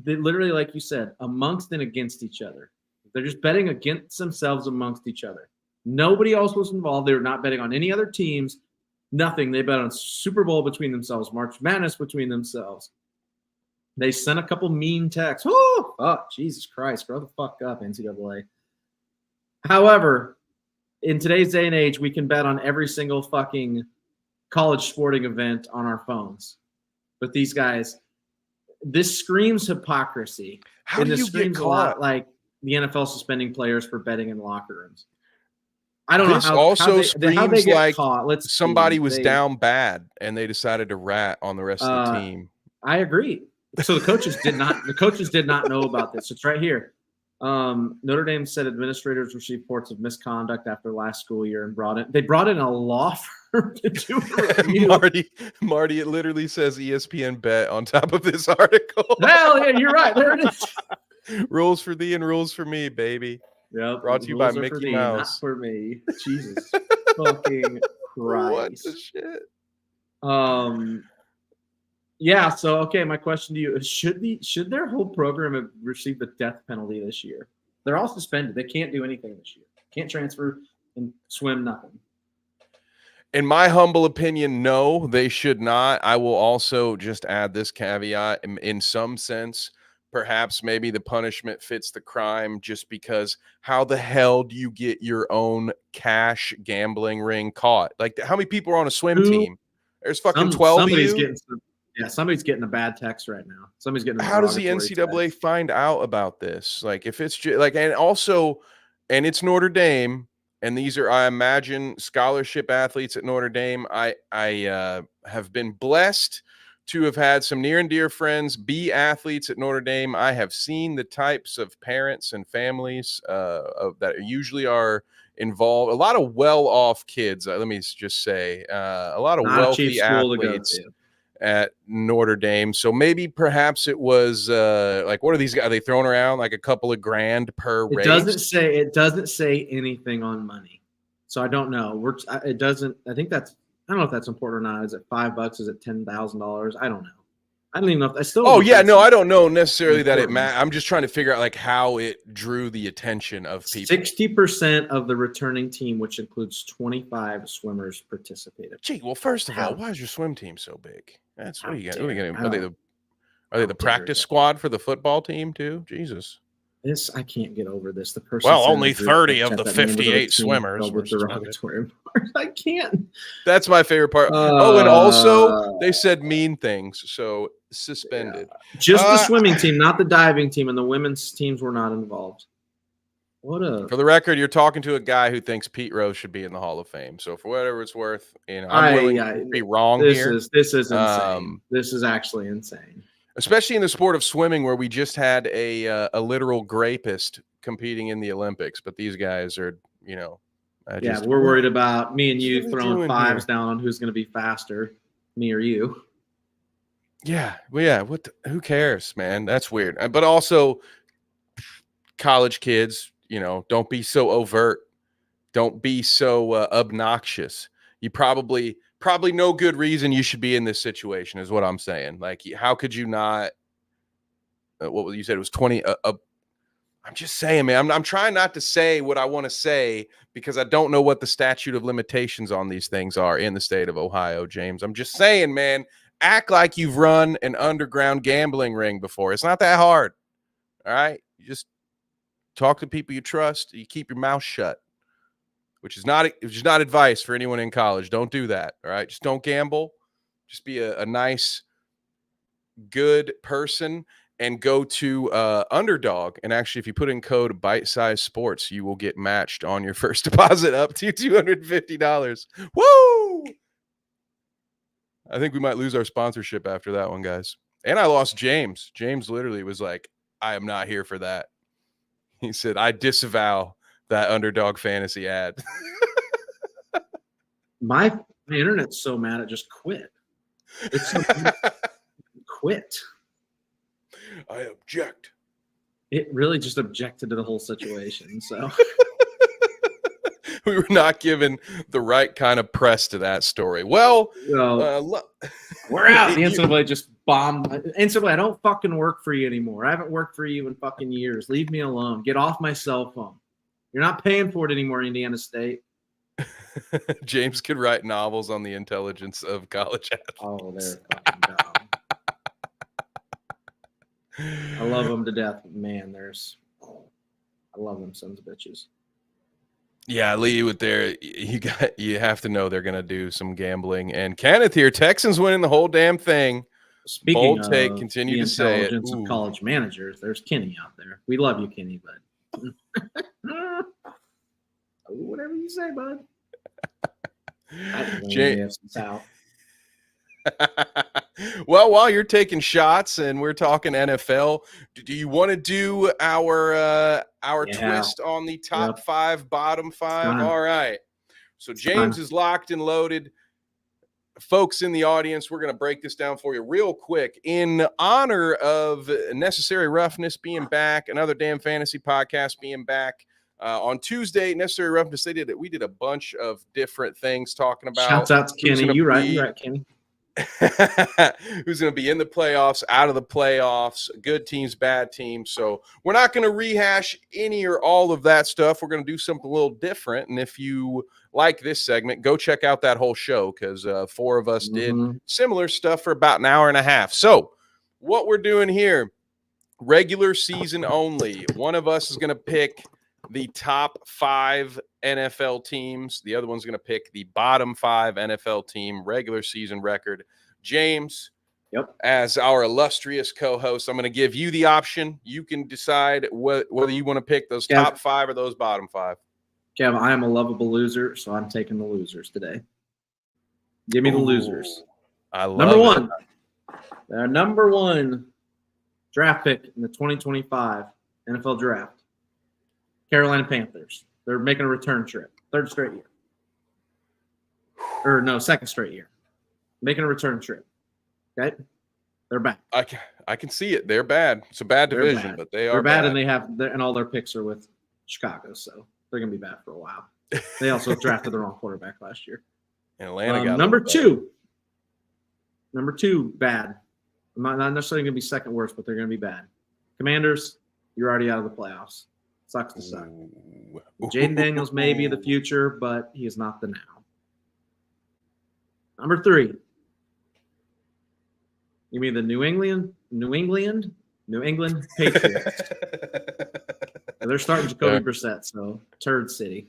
They literally, like you said, amongst and against each other. They're just betting against themselves amongst each other. Nobody else was involved. They were not betting on any other teams. Nothing. They bet on Super Bowl between themselves, March Madness between themselves. They sent a couple mean texts. Oh, Jesus Christ. Grow the fuck up, NCAA. However, in today's day and age, we can bet on every single fucking college sporting event on our phones. But these guys, this screams hypocrisy. How do you get caught? A lot like the NFL suspending players for betting in locker rooms. I don't know how. Also how screams they like caught. somebody was down bad and they decided to rat on the rest of the team. I agree. So the coaches did not. The coaches did not know about this. It's right here. Notre Dame said administrators received reports of misconduct after last school year and they brought in a law firm to do a review. Marty, it literally says ESPN bet on top of this article. Hell yeah, you're right. There it is. Rules for thee and rules for me, baby. Yep. Brought to you by Mickey Mouse. Not for me. Jesus fucking Christ. What the shit? Yeah. So, okay. My question to you is: should their whole program have received the death penalty this year? They're all suspended. They can't do anything this year. Can't transfer and swim. Nothing. In my humble opinion, no, they should not. I will also just add this caveat: in some sense, perhaps maybe the punishment fits the crime, just because how the hell do you get your own cash gambling ring caught? Like, how many people are on a swim team? There's fucking 12 of you. Somebody's getting a bad text right now. Somebody's getting. How does the NCAA find out about this? Like, if it's just like, and it's Notre Dame, and these are, I imagine, scholarship athletes at Notre Dame. I have been blessed to have had some near and dear friends be athletes at Notre Dame. I have seen the types of parents and families that usually are involved. A lot of well-off kids. Let me just say, a lot of Not a cheap wealthy school athletes to go to. at Notre Dame. So maybe perhaps it was like, what are these guys? Are they throwing around like a couple of grand per It race? doesn't say anything on money, so I don't know. It doesn't. I think that's. I don't know if that's important or not. Is it $5? Is it $10,000? I don't know. I don't even know. I still. Oh yeah, no, I don't know necessarily that it important. matters. I'm just trying to figure out like how it drew the attention of people. 60% of the returning team, which includes 25 swimmers, participated. Gee, well, first of all, why is your swim team so big? That's what are you got? Are they the practice squad for the football team too? Jesus. I can't get over this. The person. Well, only 30 of the 58 swimmers were derogatory. I can't. That's my favorite part. And also they said mean things, so suspended. Yeah. Just the swimming team, not the diving team, and the women's teams were not involved. For the record, you're talking to a guy who thinks Pete Rose should be in the Hall of Fame. So for whatever it's worth, I'm willing to be wrong here. This is insane. This is actually insane. Especially in the sport of swimming, where we just had a literal grapist competing in the Olympics, but these guys are, we're worried about me and you throwing fives down on who's going to be faster, me or you. Yeah, well, yeah. Who cares, man? That's weird. But also, college kids, don't be so overt. Don't be so obnoxious. You probably no good reason you should be in this situation is what I'm saying. Like, how could you not? What you said it was 20. I'm just saying, man. I'm trying not to say what I want to say because I don't know what the statute of limitations on these things are in the state of Ohio, James. I'm just saying, man. Act like you've run an underground gambling ring before. It's not that hard. All right, you just talk to people you trust. You keep your mouth shut. Which is not advice for anyone in college. Don't do that. All right. Just don't gamble. Just be a nice, good person and go to Underdog. And actually, if you put in code Bite Size Sports, you will get matched on your first deposit up to $250. Woo! I think we might lose our sponsorship after that one, guys. And I lost James. James literally was like, I am not here for that. He said, I disavow that Underdog fantasy ad. My internet's so mad it just quit. It's so quit. I object. It really just objected to the whole situation. So we were not given the right kind of press to that story. Well, we're out. The NCAA just bombed. NCAA, I don't fucking work for you anymore. I haven't worked for you in fucking years. Leave me alone. Get off my cell phone. You're not paying for it anymore, Indiana State. James could write novels on the intelligence of college athletes. Oh, they're fucking dumb. I love them to death. Man, I love them sons of bitches. Yeah, Lee, you have to know they're gonna do some gambling. And Kenneth here, Texans winning the whole damn thing. Speaking Bold of take, continue to say it. Intelligence of college managers, there's Kenny out there. We love you, Kenny, but whatever you say, bud. James. Well, while you're taking shots and we're talking NFL, do you want to do our twist on the top 5, bottom 5? All right. So James is locked and loaded. Folks in the audience, we're going to break this down for you real quick. In honor of Necessary Roughness being back, another damn fantasy podcast being back. On Tuesday, Necessary Roughness, we did a bunch of different things talking about. Shouts out to Kenny. You're right, Kenny. Who's going to be in the playoffs, out of the playoffs, good teams, bad teams. So we're not going to rehash any or all of that stuff. We're going to do something a little different. And if you like this segment, go check out that whole show because 4 of us did similar stuff for about an hour and a half. So what we're doing here, regular season only. One of us is going to pick the top 5 NFL teams. The other one's going to pick the bottom 5 NFL team regular season record. James, as our illustrious co-host, I'm going to give you the option. You can decide whether you want to pick those top 5 or those bottom 5. Kev, I am a lovable loser, so I'm taking the losers today. Give me the losers. I love Number it. one. Their number one draft pick in the 2025 NFL Draft. Carolina Panthers. They're making a return trip. Third straight year. Or no, second straight year. Making a return trip. Okay? They're back. I can see it. They're bad. It's a bad They're division, bad. but they They're are bad, bad. and all their picks are with Chicago, so they're gonna be bad for a while. They also drafted the wrong quarterback last year. And Atlanta got number a little better. Number two, bad. Not necessarily gonna be second worst, but they're gonna be bad. Commanders, you're already out of the playoffs. Sucks to suck. Jaden Daniels may be the future, but he is not the now. Number three. You mean the New England Patriots. They're starting Jacoby Brissett, so turd city.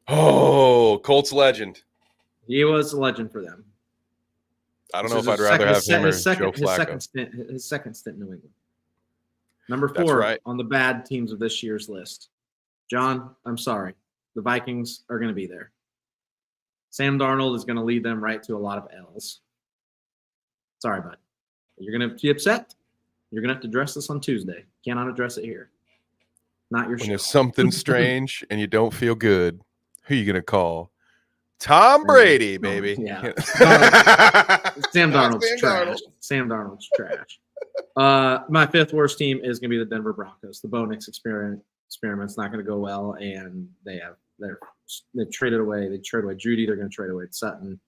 Oh, Colts legend. He was a legend for them. I don't know if I'd rather have him or Joe Flacco. His second stint in New England. Number That's 4 right. on the bad teams of this year's list. John, I'm sorry. The Vikings are going to be there. Sam Darnold is going to lead them right to a lot of L's. Sorry, bud. You're going to be upset. You're going to have to address this on Tuesday. Cannot address it here. Not your When show. there's something strange and you don't feel good, who are you going to call? Tom Brady, baby. Yeah. Sam Darnold's trash. Sam Darnold's trash. My fifth worst team is going to be the Denver Broncos. The Bo Nix experiment's not going to go well, and they traded away. They traded away Judy. They're going to trade away Sutton.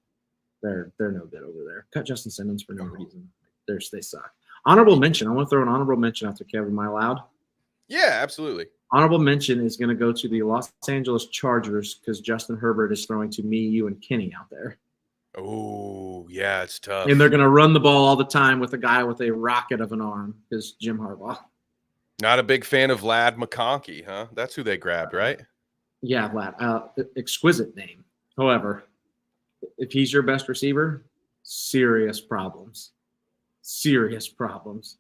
They're no good over there. Cut Justin Simmons for no reason. They suck. Honorable mention. I want to throw an honorable mention after Kevin. Am I allowed? Yeah, absolutely. Honorable mention is going to go to the Los Angeles Chargers because Justin Herbert is throwing to me, you, and Kenny out there. Oh, yeah, it's tough. And they're going to run the ball all the time with a guy with a rocket of an arm, is Jim Harbaugh. Not a big fan of Vlad McConkey, huh? That's who they grabbed, right? Yeah, Vlad. Exquisite name. However, if he's your best receiver, serious problems. Serious problems.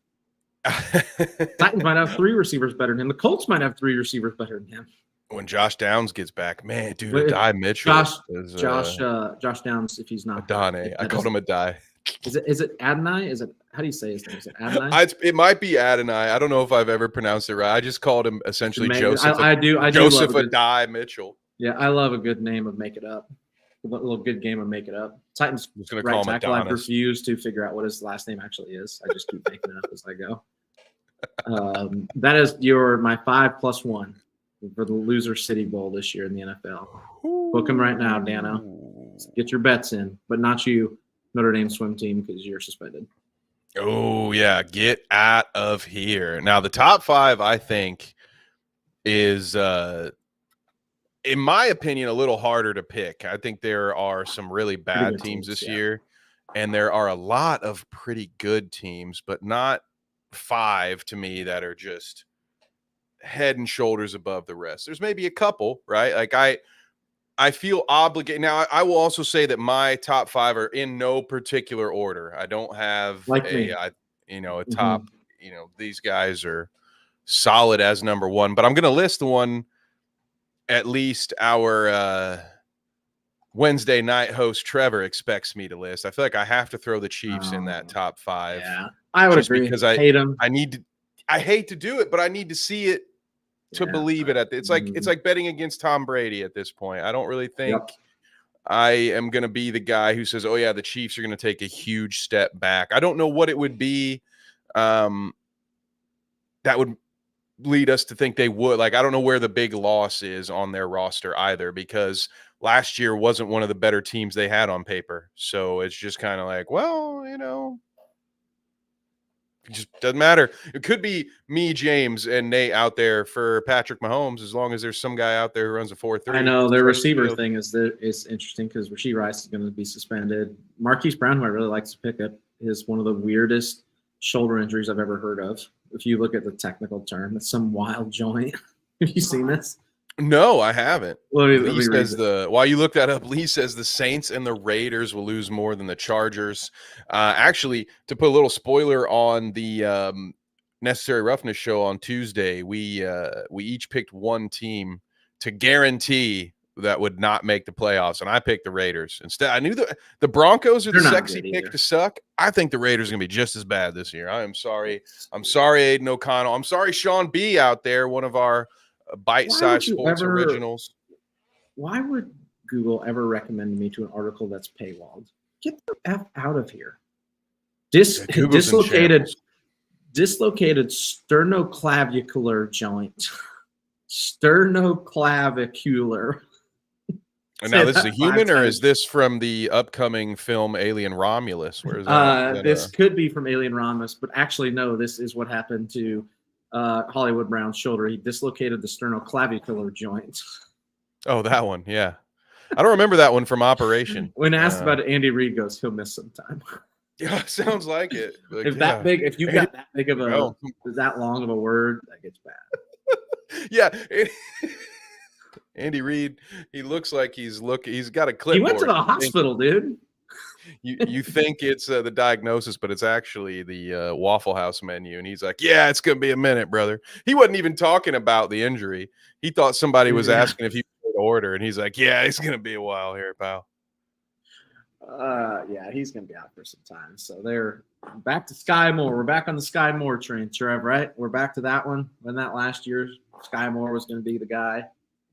Titans might have 3 receivers better than him. The Colts might have 3 receivers better than him. When Josh Downs gets back, man, dude, Adai Mitchell. Josh Downs, if he's not. Adane. I called him Adai. Is it Adonai? How do you say his name? Is it Adonai? It might be Adonai. I don't know if I've ever pronounced it right. I just called him essentially Joseph. I do Joseph Adai Mitchell. Yeah, I love a good name of make it up. A little good game of make it up. Titans right tackle. I've refused to figure out what his last name actually is. I just keep making it up as I go. That is my 5+1 for the Loser City Bowl this year in the NFL. Book them right now, Dano. Get your bets in, but not you, Notre Dame swim team, because you're suspended. Oh, yeah. Get out of here. Now, the top 5, I think, is, in my opinion, a little harder to pick. I think there are some really bad teams this year, and there are a lot of pretty good teams, but not 5 to me that are just head and shoulders above the rest. There's maybe a couple, right? Like I feel obligated. Now, I will also say that my top 5 are in no particular order. I don't have a top, these guys are solid as number 1, but I'm going to list the one at least our Wednesday night host Trevor expects me to list. I feel like I have to throw the Chiefs in that top 5. Yeah, I would agree. Because I hate them. I hate to do it, but I need to see it to believe it. It's like betting against Tom Brady at this point. I don't really think I am going to be the guy who says, "Oh yeah, the Chiefs are going to take a huge step back." I don't know what it would be that would lead us to think they would. Like, I don't know where the big loss is on their roster either, because last year wasn't one of the better teams they had on paper. So it's just kind of like, well, it just doesn't matter. It could be me, James, and Nate out there for Patrick Mahomes, as long as there's some guy out there who runs a 4.3. I know their receiver thing is interesting because Rashee Rice is going to be suspended. Marquise Brown, who I really like to pick up, is one of the weirdest shoulder injuries I've ever heard of. If you look at the technical term, it's some wild joint. Have you seen this? No, I haven't. While you look that up, Lee says the Saints and the Raiders will lose more than the Chargers. Actually, to put a little spoiler on the Necessary Roughness show on Tuesday, we each picked one team to guarantee that would not make the playoffs, and I picked the Raiders instead. I knew the Broncos are the sexy pick to suck. I think the Raiders are going to be just as bad this year. I am sorry. I'm sorry, Aiden O'Connell. I'm sorry, Sean B. out there, one of our bite-sized sports originals. Why would Google ever recommend me to an article that's paywalled? Get the F out of here. Dislocated sternoclavicular joint. Sternoclavicular. And now this is a human, or is this from the upcoming film Alien Romulus? Where is that? This could be from Alien Romulus, but actually, no, this is what happened to Hollywood Brown's shoulder. He dislocated the sternoclavicular joint. Oh, that one. Yeah. I don't remember that one from Operation. When asked about it, Andy Reid goes, he'll miss some time. Yeah, sounds like it. Like, if you've got that big of that long of a word, that gets bad. Yeah. Andy Reid, he looks like he's got a clipboard. He went to the hospital, dude. You think it's the diagnosis, but it's actually the Waffle House menu. And he's like, yeah, it's going to be a minute, brother. He wasn't even talking about the injury. He thought somebody was asking if he could order. And he's like, yeah, it's going to be a while here, pal. Yeah, he's going to be out for some time. So they're back to Sky Moore. We're back on the Sky Moore train, Trev, right? We're back to that one. When that last year, Sky Moore was going to be the guy.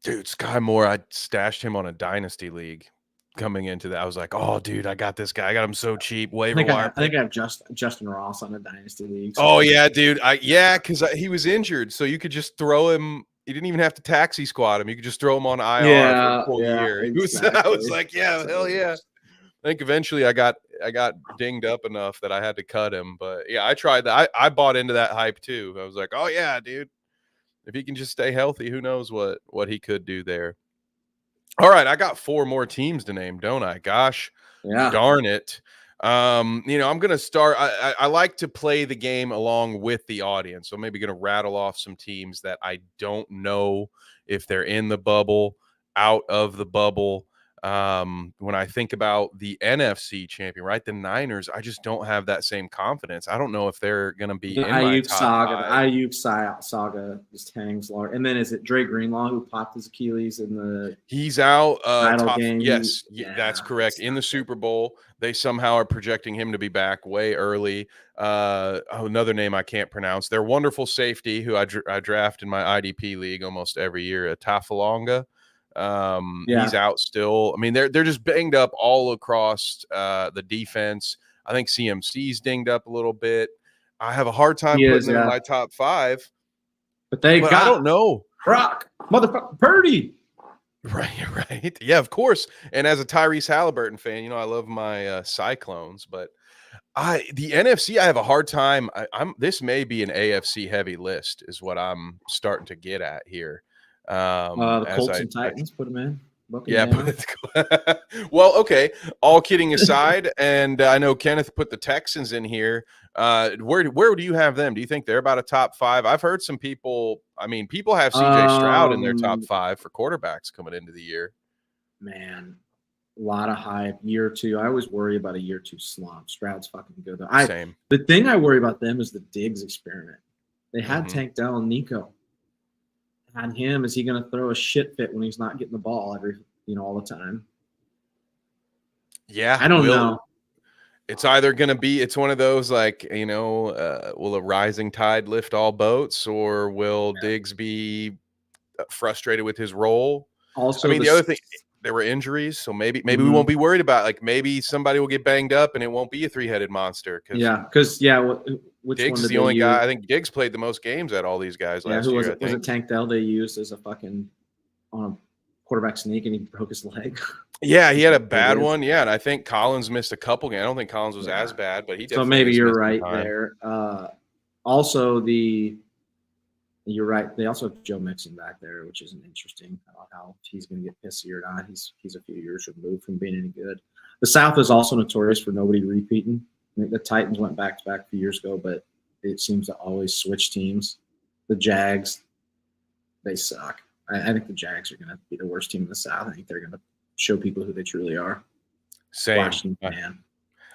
Dude, Sky Moore, I stashed him on a dynasty league coming into that. I was like, oh, dude, I got this guy. I got him so cheap. Waiver wire. I think I have Justin Ross on a dynasty league. So. Oh, yeah, dude. Because he was injured, so you could just throw him. You didn't even have to taxi squad him. You could just throw him on IR for a full year. Exactly. I was like, yeah, hell yeah. I think eventually I got dinged up enough that I had to cut him. But, yeah, I tried that. I bought into that hype, too. I was like, oh, yeah, dude. If he can just stay healthy, who knows what he could do there. All right, I got 4 more teams to name, don't I? Gosh, darn it. I'm going to start. I like to play the game along with the audience. So I'm maybe going to rattle off some teams that I don't know if they're in the bubble, out of the bubble. When I think about the NFC champion, right, the Niners, I just don't have that same confidence. I don't know if they're going to be in my top 5. The Ayuk saga just hangs large. And then is it Dre Greenlaw who popped his Achilles in the He's out title game? Yes, that's correct. In the Super Bowl, they somehow are projecting him to be back way early. Another name I can't pronounce. Their wonderful safety who I draft in my IDP league almost every year, Tafalonga. He's out still. I mean, they're just banged up all across the defense. I think CMC's dinged up a little bit. I have a hard time putting them in my top 5. But I don't know. Brock, motherfucker, Purdy. Right. Yeah, of course. And as a Tyrese Halliburton fan, I love my Cyclones, but the NFC, I have a hard time. This may be an AFC heavy list is what I'm starting to get at here. The Colts and Titans put them in. Well, okay. All kidding aside, and I know Kenneth put the Texans in here. Where do you have them? Do you think they're about a top 5? I've heard some people. I mean, people have CJ Stroud in their top 5 for quarterbacks coming into the year. Man, a lot of hype. Year 2. I always worry about a year 2 slump. Stroud's fucking good though. Same. The thing I worry about them is the Diggs experiment. They had Tank Dell and Nico. On him, is he going to throw a shit fit when he's not getting the ball all the time? Yeah, I don't know. It's either going to be, it's one of those like, will a rising tide lift all boats, or will Diggs be frustrated with his role? Also, I mean, the other thing, there were injuries, so maybe we won't be worried about, like, maybe somebody will get banged up and it won't be a 3-headed monster. Which Diggs one is the only guy. I think Diggs played the most games at all these guys last year. Was it Tank Dell they used as a fucking on a quarterback sneak and he broke his leg? Yeah, he had a bad one. Yeah, and I think Collins missed a couple games. I don't think Collins was as bad, but he definitely. So maybe you're right there. Also, you're right. They also have Joe Mixon back there, which isn't interesting. How he's going to get pissy or not. He's a few years removed from being any good. The South is also notorious for nobody repeating. I think the Titans went back to back a few years ago, but it seems to always switch teams. The Jags, they suck. I think the Jags are going to be the worst team in the South. I think they're going to show people who they truly are. Same. Man.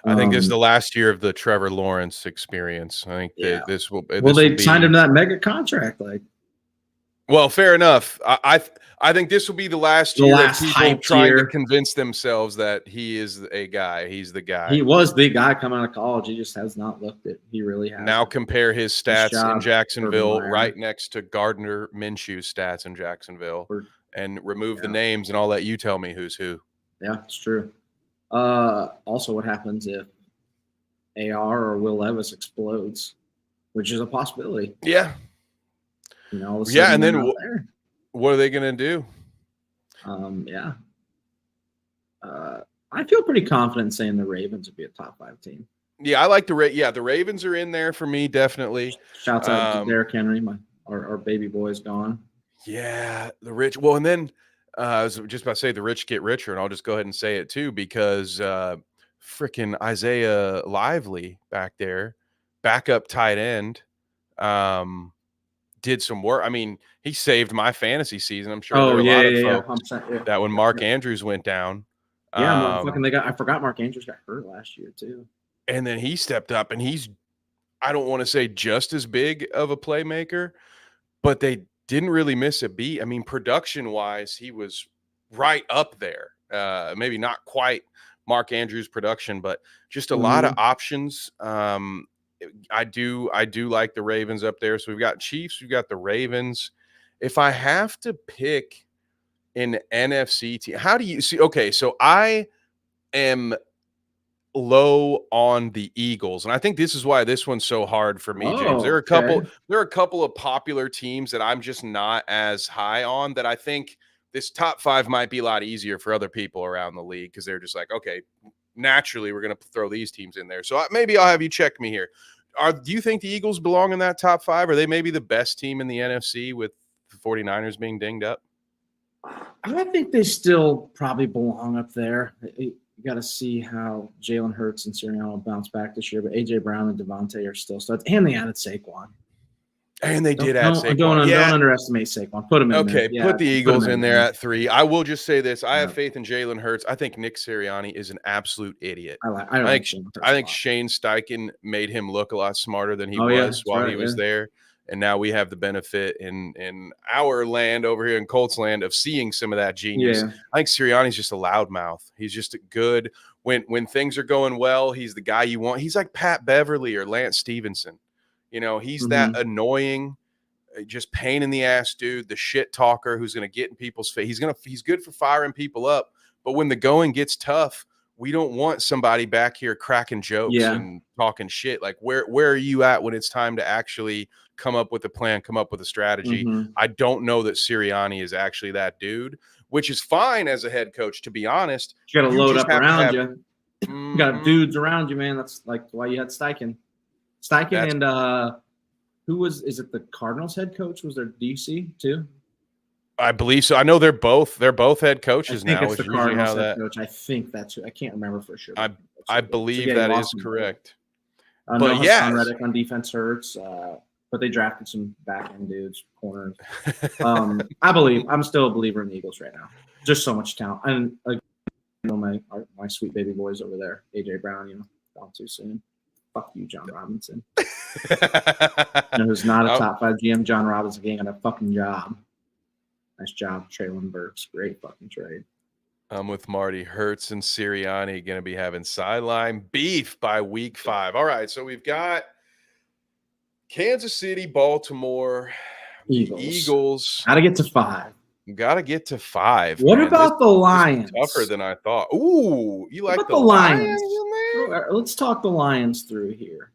I think this is the last year of the Trevor Lawrence experience. I think this will. They signed him to that mega contract. Well, fair enough. I think this will be the last The year last of people hype trying year. to convince themselves that he is a guy. He's the guy. He was the guy coming out of college. He just has not looked it. He really has. Now compare his Nice stats in job, Jacksonville Urban Meyer. right next to Gardner Minshew's stats in Jacksonville, and remove the Yeah. names, and I'll let you tell me who's who. Yeah, it's true. Also, what happens if AR or Will Levis explodes, which is a possibility? Yeah. You know, all of a Yeah, sudden and they're then not there. what are they going to do? Yeah. I feel pretty confident saying the Ravens would be a top 5 team. Yeah, I like the Ravens are in there for me, definitely. Shouts out to Derrick Henry, our baby boy's gone. Yeah, the rich. Well, and then I was just about to say the rich get richer, and I'll just go ahead and say it too, because freaking Isaiah Lively back there, backup tight end, did some work. I mean, he saved my fantasy season. I'm sure there were a lot of folks that when Mark Andrews went down. Yeah, I forgot Mark Andrews got hurt last year too. And then he stepped up, and he's, I don't want to say just as big of a playmaker, but they didn't really miss a beat. I mean, production-wise, he was right up there. Maybe not quite Mark Andrews' production, but just a lot of options. I do like the Ravens up there. So we've got Chiefs, we've got the Ravens. If I have to pick an NFC team, how do you see? Okay, so I am low on the Eagles, and I think this is why this one's so hard for me, James. There are a couple of popular teams that I'm just not as high on, that I think this top 5 might be a lot easier for other people around the league, because they're just like, okay, naturally we're going to throw these teams in there. So maybe I'll have you check me here. Do you think the Eagles belong in that top 5? Are they maybe the best team in the NFC with the 49ers being dinged up? I think they still probably belong up there. You got to see how Jalen Hurts and Sirianni bounce back this year, but A.J. Brown and Devontae are still studs, and they added Saquon. And they did add Saquon. Don't underestimate Saquon. Put him in there. Okay, put the Eagles in there at 3. I will just say this. I have faith in Jalen Hurts. I think Nick Sirianni is an absolute idiot. I think Shane Steichen made him look a lot smarter than he was while he was there. And now we have the benefit in our land over here in Colts land of seeing some of that genius. Yeah. I think Sirianni's just a loudmouth. He's just good. When things are going well, he's the guy you want. He's like Pat Beverly or Lance Stevenson. You know, he's that annoying, just pain in the ass dude, the shit talker who's going to get in people's face. He's good for firing people up, but when the going gets tough, we don't want somebody back here cracking jokes and talking shit. Like, where are you at when it's time to actually come up with a plan, come up with a strategy? I don't know that Sirianni is actually that dude, which is fine as a head coach, to be honest. You got to load up around you. You got dudes around you, man. That's like why you had Steichen. And is it the Cardinals head coach? Was there DC too? I believe so. I know they're both head coaches now. It's the Cardinals head coach. I think that's who. I can't remember for sure. I believe that is correct. But yeah, Reddick on defense hurts. But they drafted some back end dudes, corners. I'm still a believer in the Eagles right now. Just so much talent. And my sweet baby boys over there, AJ Brown, gone too soon. Fuck you, John Robinson. Who's not a top 5 GM. John Robinson getting a fucking job. Nice job, Traylon Burks. Great fucking trade. I'm with Marty. Hurts and Sirianni going to be having sideline beef by week 5. All right, so we've got Kansas City, Baltimore, Eagles. Got to get to 5. Got to get to 5. What about the Lions? Tougher than I thought. Ooh, you like the Lions? Let's talk the Lions through here.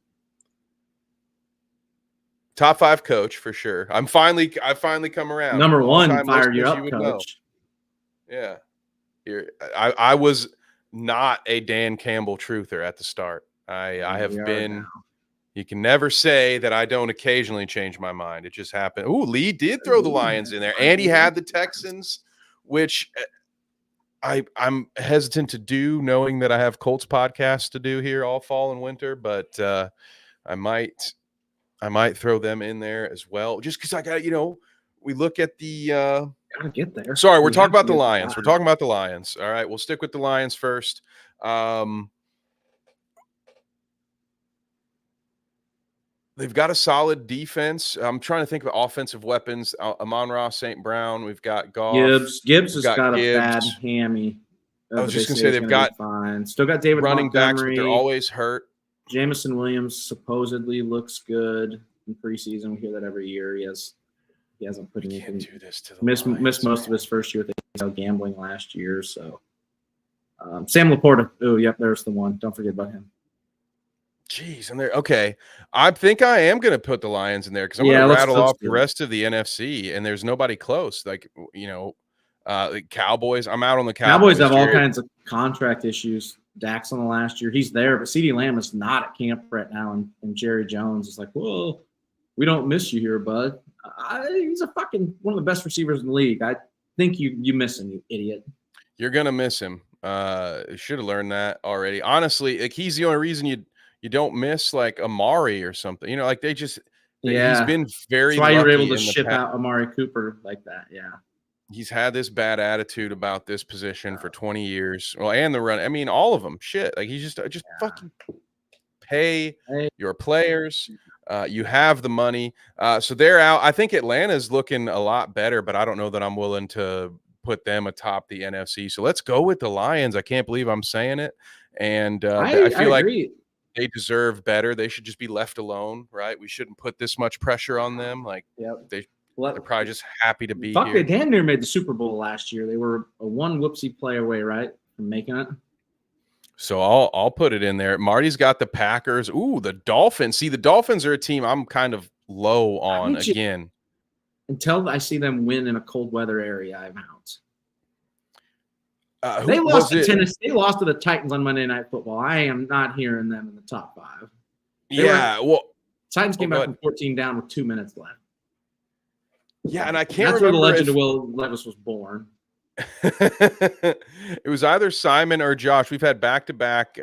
Top 5 coach for sure. I finally come around. Number 1, fired you up, coach. Yeah. I was not a Dan Campbell truther at the start. I have been. Now. You can never say that I don't occasionally change my mind. It just happened. Ooh, Lee did throw the Lions in there, and he had the Texans, which I'm hesitant to do, knowing that I have Colts podcasts to do here all fall and winter. But I might throw them in there as well, just because I got we look at the. Gotta get there. Sorry, we're talking about the Lions. We're talking about the Lions. All right, we'll stick with the Lions first. They've got a solid defense. I'm trying to think of offensive weapons. Amon-Ra St. Brown. We've got Goff. Gibbs We've has got a Gibbs. bad hammy. I was But they just going to say say he's they've gonna got be fine. Still got David running backs, but they're Montgomery. always hurt. Jamison Williams supposedly looks good in preseason. We hear that every year. He hasn't put anything. Do this to the Missed Lions, most of his first year. He's out gambling last year. So Sam Laporta. Oh, yep, there's the one. Don't forget about him. Jeez, and they're okay. I think I am going to put the Lions in there because I'm going to rattle off the rest of the NFC, and there's nobody close. Like the Cowboys. I'm out on the Cowboys. Cowboys have all kinds of contract issues. Dax on the last year, he's there, but CeeDee Lamb is not at camp right now, and Jerry Jones is like, "Well, we don't miss you here, bud." He's a fucking one of the best receivers in the league. I think you miss him, you idiot. You're gonna miss him. Should have learned that already. Honestly, like he's the only reason you don't miss like Amari or something. Like they just he's been very. That's why you were able to in ship out Amari Cooper like that. Yeah. He's had this bad attitude about this position for 20 years. Well, and the run. I mean, all of them. Shit. Like he's just fucking pay your players. You have the money. So they're out. I think Atlanta's looking a lot better, but I don't know that I'm willing to put them atop the NFC. So let's go with the Lions. I can't believe I'm saying it. And I feel like they deserve better. They should just be left alone, right? We shouldn't put this much pressure on them. Like they're probably just happy to be here. They damn near made the Super Bowl last year. They were a one whoopsie play away, right, from making it. So I'll put it in there. Marty's got the Packers. Ooh, the Dolphins. See, the Dolphins are a team I'm kind of low on again. Until I see them win in a cold weather area, I'm out. They lost to Tennessee. They lost to the Titans on Monday Night Football. I am not hearing them in the top 5. Titans came back from 14 down with 2 minutes left. Yeah, and I can't remember. That's where the legend of Will Levis was born. It was either Simon or Josh. We've had back-to-back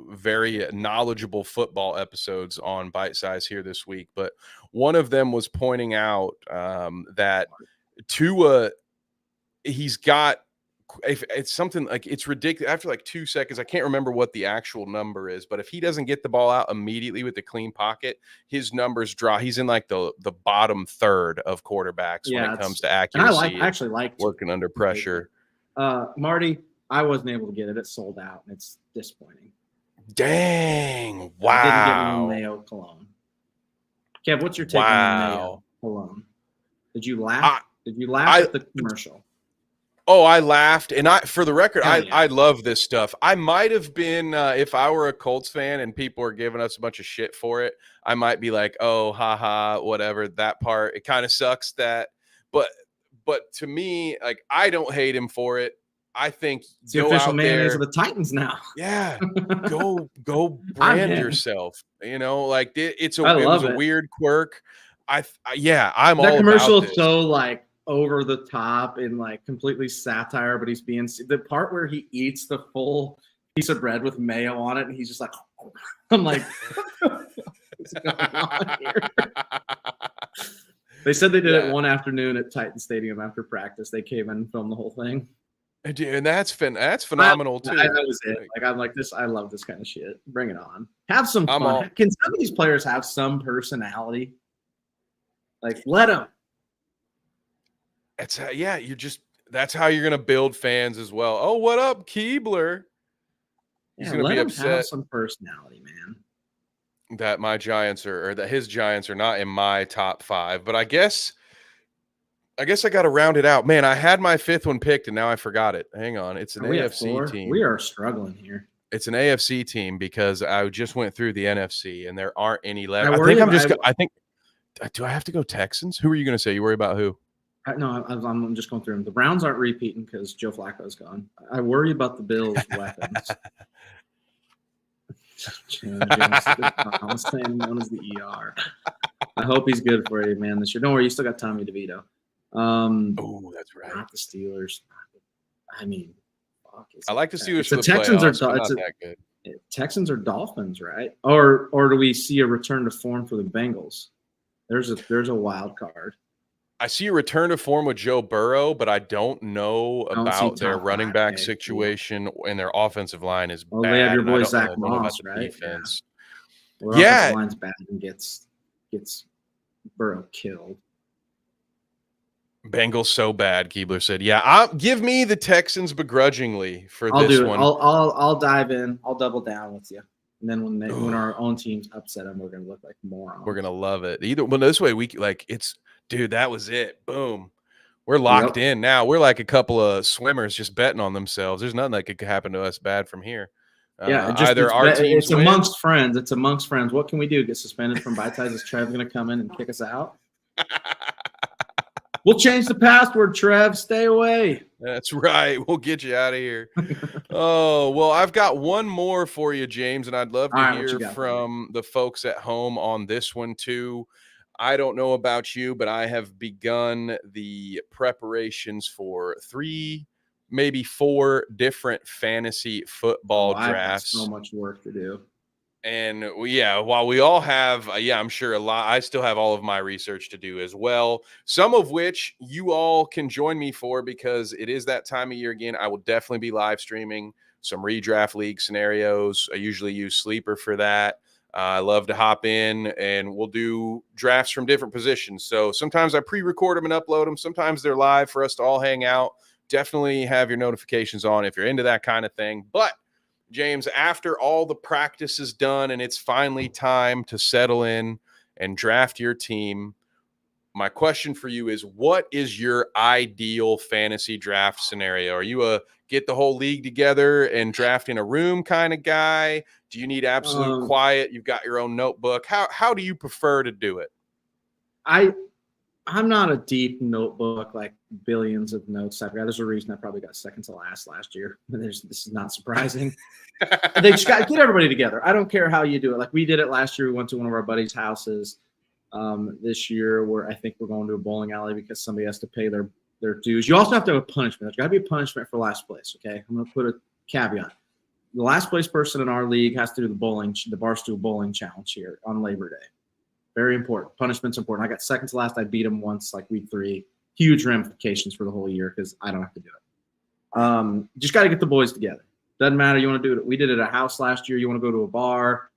very knowledgeable football episodes on Bite Size here this week, but one of them was pointing out that Tua, he's got it's something like it's ridiculous. After like 2 seconds, I can't remember what the actual number is, but if he doesn't get the ball out immediately with the clean pocket, his numbers drop. He's in like the bottom third of quarterbacks when it comes to accuracy. I actually like working under pressure. Marty, I wasn't able to get it. It sold out, and it's disappointing. Dang! Wow. I didn't get one Mayo cologne. Kev, what's your take on Mayo cologne? Did you laugh? Did you laugh at the commercial? Oh, I laughed, and for the record, I love this stuff. I might have been, if I were a Colts fan and people were giving us a bunch of shit for it, I might be like, oh, haha, whatever, that part. It kind of sucks that, but to me, like, I don't hate him for it. I think it's the official mayonnaise of the Titans now. Yeah, go brand yourself. Like it was a weird quirk. I'm all that commercial about is so like over the top and like completely satire, but he's being the part where he eats the full piece of bread with mayo on it, and he's just like, I'm like, what's going on here? They said they did it one afternoon at Titan Stadium after practice. They came in and filmed the whole thing. And that's phenomenal too. That was it. Like I'm like this. I love this kind of shit. Bring it on. Have some fun. Can some of these players have some personality? Like let them. That's that's how you're gonna build fans as well. Oh, what up, Keebler? He's gonna be upset. Have some personality, man. That my Giants or that his Giants are not in my top 5, but I guess I got to round it out. Man, I had my 5th one picked and now I forgot it. Hang on, it's an AFC team. We are struggling here. It's an AFC team because I just went through the NFC and there aren't any left. I think do I have to go Texans? Who are you going to say? You worry about who? No, I'm just going through them. The Browns aren't repeating because Joe Flacco's gone. I worry about the Bills' weapons. James Thomas, known as the ER. I hope he's good for you, man, this year. Don't worry, you still got Tommy DeVito. Oh, that's right. Not the Steelers. I mean, fuck. I like the Steelers. The Texans are not that good. Texans or Dolphins, right? Or do we see a return to form for the Bengals? There's a wild card. I see a return to form with Joe Burrow, but I don't know about their running back situation, and their offensive line is bad. They have your boy Zach Moss, right? Defense. Yeah. Offensive line's bad and gets gets Burrow killed. Bengals so bad, Keebler said. Yeah, give me the Texans begrudgingly for I'll this do it. one. I'll dive in. I'll double down with you. And then when our own teams upset them, we're gonna look like morons. We're gonna love it. Well, this way dude, that was it. Boom. We're locked in now. We're like a couple of swimmers just betting on themselves. There's nothing that could happen to us bad from here. Yeah, either our teams it's amongst friends. It's amongst friends. What can we do? Get suspended from Bite Size? Is Trev going to come in and kick us out? We'll change the password, Trev. Stay away. That's right. We'll get you out of here. Oh, well, I've got one more for you, James, and I'd love to hear from the folks at home on this one too. I don't know about you, but I have begun the preparations for 3, maybe 4 different fantasy football drafts. I have so much work to do. And while we all have, I'm sure a lot, I still have all of my research to do as well. Some of which you all can join me for because it is that time of year again. I will definitely be live streaming some redraft league scenarios. I usually use Sleeper for that. I love to hop in and we'll do drafts from different positions. So sometimes I pre-record them and upload them. Sometimes they're live for us to all hang out. Definitely have your notifications on if you're into that kind of thing. But James, after all the practice is done and it's finally time to settle in and draft your team, my question for you is, what is your ideal fantasy draft scenario? Are you a get the whole league together and draft in a room kind of guy? Do you need absolute quiet? You've got your own notebook. How do you prefer to do it? I'm not a deep notebook, like billions of notes type guy. There's a reason I probably got second to last year. This is not surprising. They just got to get everybody together. I don't care how you do it. Like we did it last year. We went to one of our buddies' houses. This year, I think we're going to a bowling alley because somebody has to pay their dues. You also have to have a punishment. There's got to be a punishment for last place. Okay, I'm going to put a caveat. The last place person in our league has to do the Barstool bowling challenge here on Labor Day. Very important. Punishment's important. I got second to last. I beat him once, like week 3. Huge ramifications for the whole year because I don't have to do it. Just got to get the boys together. Doesn't matter. You want to do it. We did it at a house last year. You want to go to a bar.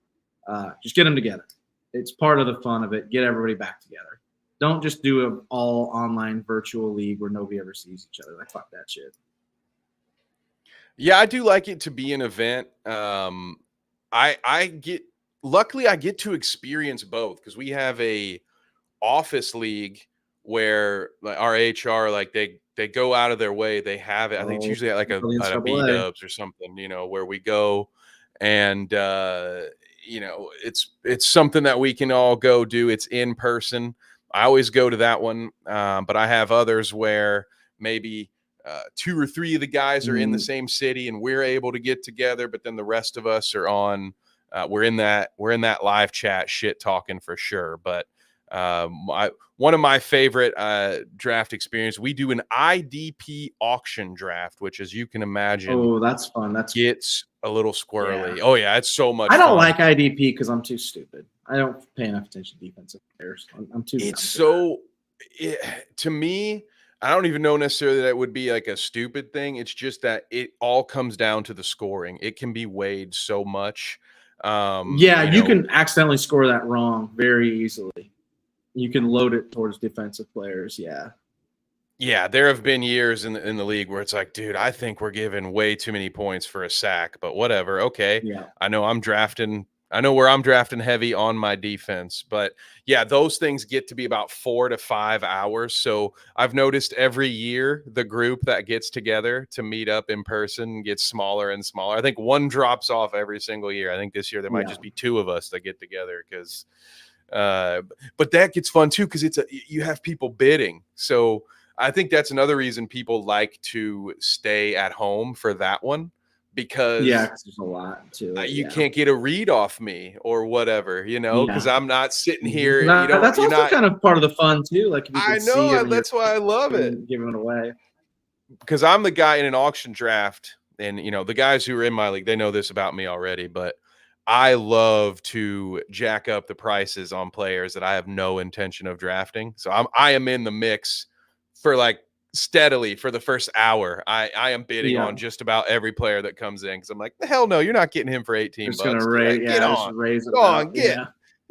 Just get them together. It's part of the fun of it. Get everybody back together. Don't just do an all online virtual league where nobody ever sees each other. Like, fuck that shit. Yeah, I do like it to be an event. Luckily I get to experience both because we have a office league where like our HR, like they go out of their way. They have it. I think it's usually at like a B-dubs or something, where we go and, it's something that we can all go do. It's in person. I always go to that one. But I have others where maybe 2 or 3 of the guys are in the same city and we're able to get together, but then the rest of us are on, we're in that live chat shit talking for sure. But one of my favorite draft experience, we do an IDP auction draft, which, as you can imagine, that's fun. Gets a little squirrely. Yeah. Oh yeah, it's so much. I don't like IDP because I'm too stupid. I don't pay enough attention to defensive players. I'm too. To me, I don't even know necessarily that it would be like a stupid thing. It's just that it all comes down to the scoring. It can be weighed so much. You can accidentally score that wrong very easily. You can load it towards defensive players. Yeah, there have been years in the league where it's like, dude, I think we're giving way too many points for a sack, but whatever. Okay. Yeah. I know where I'm drafting heavy on my defense, but yeah, those things get to be about 4 to 5 hours. So I've noticed every year the group that gets together to meet up in person gets smaller and smaller. I think one drops off every single year. I think this year there might just be 2 of us that get together because, but that gets fun too because you have people bidding. So I think that's another reason people like to stay at home for that one. Because there's a lot to it. You can't get a read off me or whatever, because I'm not sitting here. That's also kind of part of the fun too. Like if you I know that's why I love it. Giving it away. Because I'm the guy in an auction draft, and the guys who are in my league, they know this about me already. But I love to jack up the prices on players that I have no intention of drafting. So I am in the mix for like steadily for the first hour. I am bidding on just about every player that comes in because I'm like, the hell no, you're not getting him for $18. Just gonna raise, get on, raise it. Go on, get.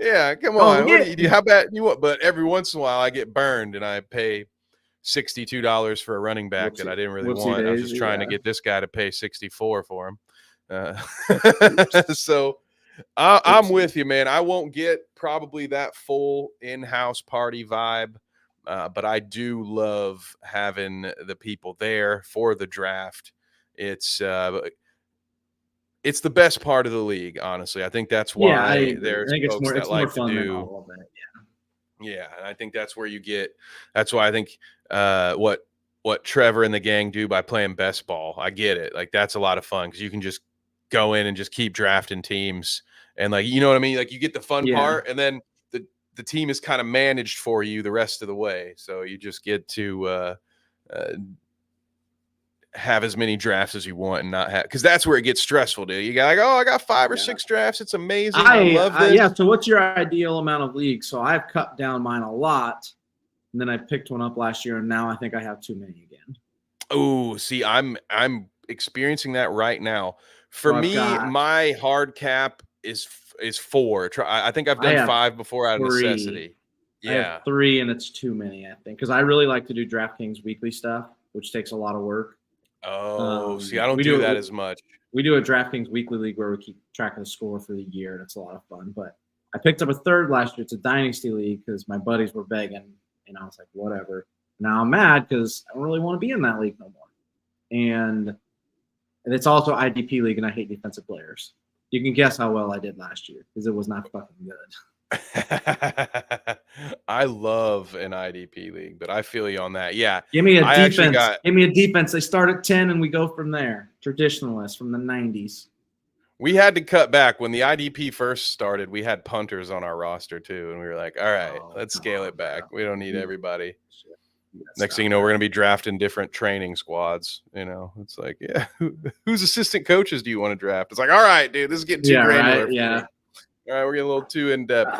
Yeah, come Oh, on. What do yeah. you do? How bad you want? But every once in a while, I get burned and I pay $62 for a running back that I didn't really Whoopsie want. I was just daisy, trying to yeah. get this guy to pay 64 for him. Oops. So I'm Oopsie. with you, man. I won't get probably that full in-house party vibe, but I do love having the people there for the draft. It's the best part of the league, honestly. I think that's Yeah, I why agree. I there's think folks that it's more like to fun than do. all of it. Yeah, and I think that's where you get. That's why I think what Trevor and the gang do by playing best ball. I get it. Like that's a lot of fun because you can just go in and just keep drafting teams, and like you know what I mean. Like you get the fun Yeah. part, and then the team is kind of managed for you the rest of the way. So you just get to uh, have as many drafts as you want and not have because that's where it gets stressful, dude. You got like, oh, I got 5 or 6 drafts. It's amazing. I love this. Yeah. So what's your ideal amount of leagues? So I've cut down mine a lot, and then I picked one up last year, and now I think I have too many again. Oh, see, I'm experiencing that right now. For So I've me, got my hard cap is 4. I think I've done have 5 before out of 3. necessity. I have Yeah. 3, and it's too many, I think, because I really like to do DraftKings weekly stuff, which takes a lot of work. Oh, see, I don't do that as much. We do a DraftKings weekly league where we keep track of the score for the year, and it's a lot of fun. But I picked up a third last year. It's a dynasty league because my buddies were begging, and I was like, whatever. Now I'm mad because I don't really want to be in that league no more. And it's also IDP league, and I hate defensive players. You can guess how well I did last year because it was not fucking good. I love an IDP league, but I feel you on that. Yeah. Give me a I actually defense. Give me a defense. They start at 10 and we go from there. Traditionalists from the 90s. We had to cut back when the IDP first started. We had punters on our roster too, and we were like, "All right, let's scale it back. We don't need everybody." Next thing you know, we're going to be drafting different training squads. You know, it's like, yeah, whose assistant coaches do you want to draft? It's like, all right, dude, this is getting too granular. Right, yeah. All right, we're getting a little too in depth.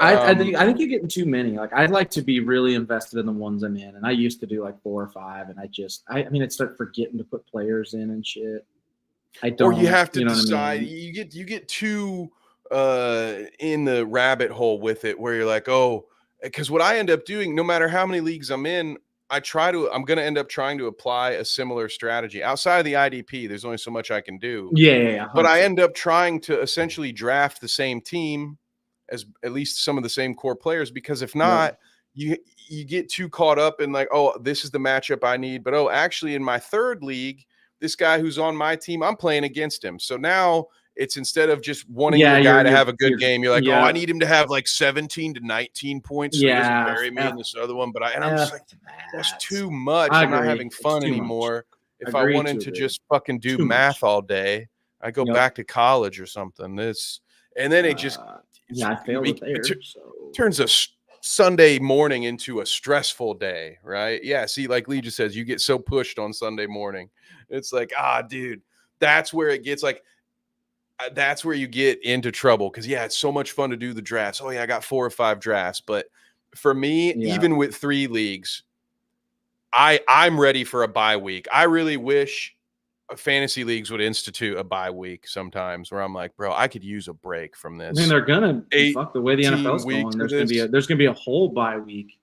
I think you're getting too many. Like I'd like to be really invested in the ones I'm in, and I used to do like 4 or 5, and I'd start forgetting to put players in and shit. I don't. Or you have to I decide. mean? You get too in the rabbit hole with it, where you're like, oh, because what I end up doing, no matter how many leagues I'm in, I'm going to end up trying to apply a similar strategy outside of the IDP. There's only so much I can do. Yeah. But I end up trying to essentially draft the same team as at least some of the same core players, because if not, you get too caught up in like, oh, this is the matchup I need. But, oh, actually in my third league, this guy who's on my team, I'm playing against him. So now it's instead of just wanting the guy to have a good game, you're like, oh, I need him to have like 17 to 19 points so he doesn't bury me in this other one. But I'm just like, that's too much. I'm not having fun anymore. If I wanted to just fucking do math all day, I go back to college or something. And then it just I failed it there. Turns a Sunday morning into a stressful day, right? Yeah. See, like Lee just says, you get so pushed on Sunday morning. It's like, dude, that's where it gets like, that's where you get into trouble. Cause yeah, it's so much fun to do the drafts. Oh yeah, I got 4 or 5 drafts. But for me, even with 3 leagues, I'm ready for a bye week. I really wish fantasy leagues would institute a bye week sometimes where I'm like, bro, I could use a break from this. I mean, they're gonna fuck the way the NFL's going. There's gonna be a whole bye week.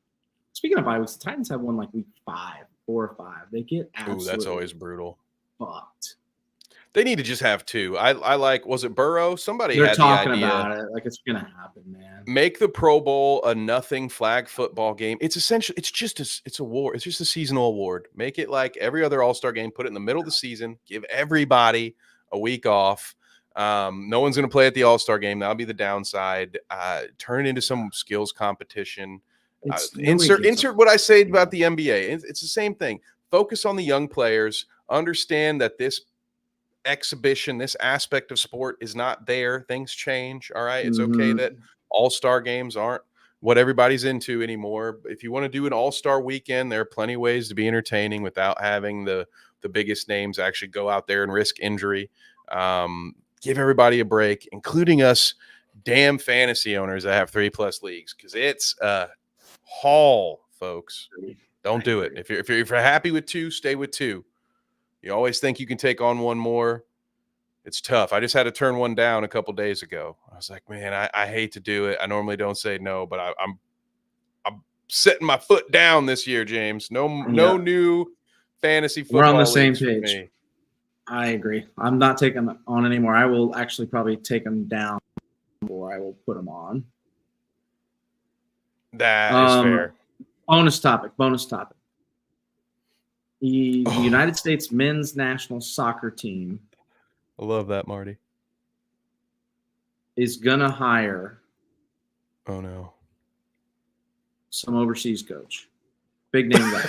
Speaking of bye weeks, the Titans have one like week 5, 4 or 5. They get absolutely that's always brutal. Fucked. They need to just have 2. I like, was it Burrow? Somebody They're had talking the idea, about it. Like it's gonna happen, man. Make the Pro Bowl a nothing flag football game. It's essentially, it's a war. It's just a seasonal award. Make it like every other All-Star game. Put it in the middle of the season. Give everybody a week off. No one's going to play at the All-Star game. That'll be the downside. Turn it into some skills competition. Insert what I say about the NBA. It's the same thing. Focus on the young players. Understand that this exhibition, this aspect of sport is not there. Things change. All right. It's okay that all-star games aren't what everybody's into anymore. If you want to do an all-star weekend, there are plenty of ways to be entertaining without having the biggest names actually go out there and risk injury. Give everybody a break, including us damn fantasy owners that have 3+ leagues, because it's a haul, folks. Don't do it. If you're happy with 2, stay with 2. You always think you can take on one more. it's tough. I just had to turn one down a couple days ago. I was like, man, I hate to do it. I normally don't say no, but I'm setting my foot down this year, James. No new fantasy We're on the football same leagues for page. me. I agree. I'm not taking them on anymore. I will actually probably take them down, or I will put them on. That is fair. Bonus topic. The United States men's national soccer team I love that, Marty. is gonna hire Oh no. some overseas coach. Big name guy.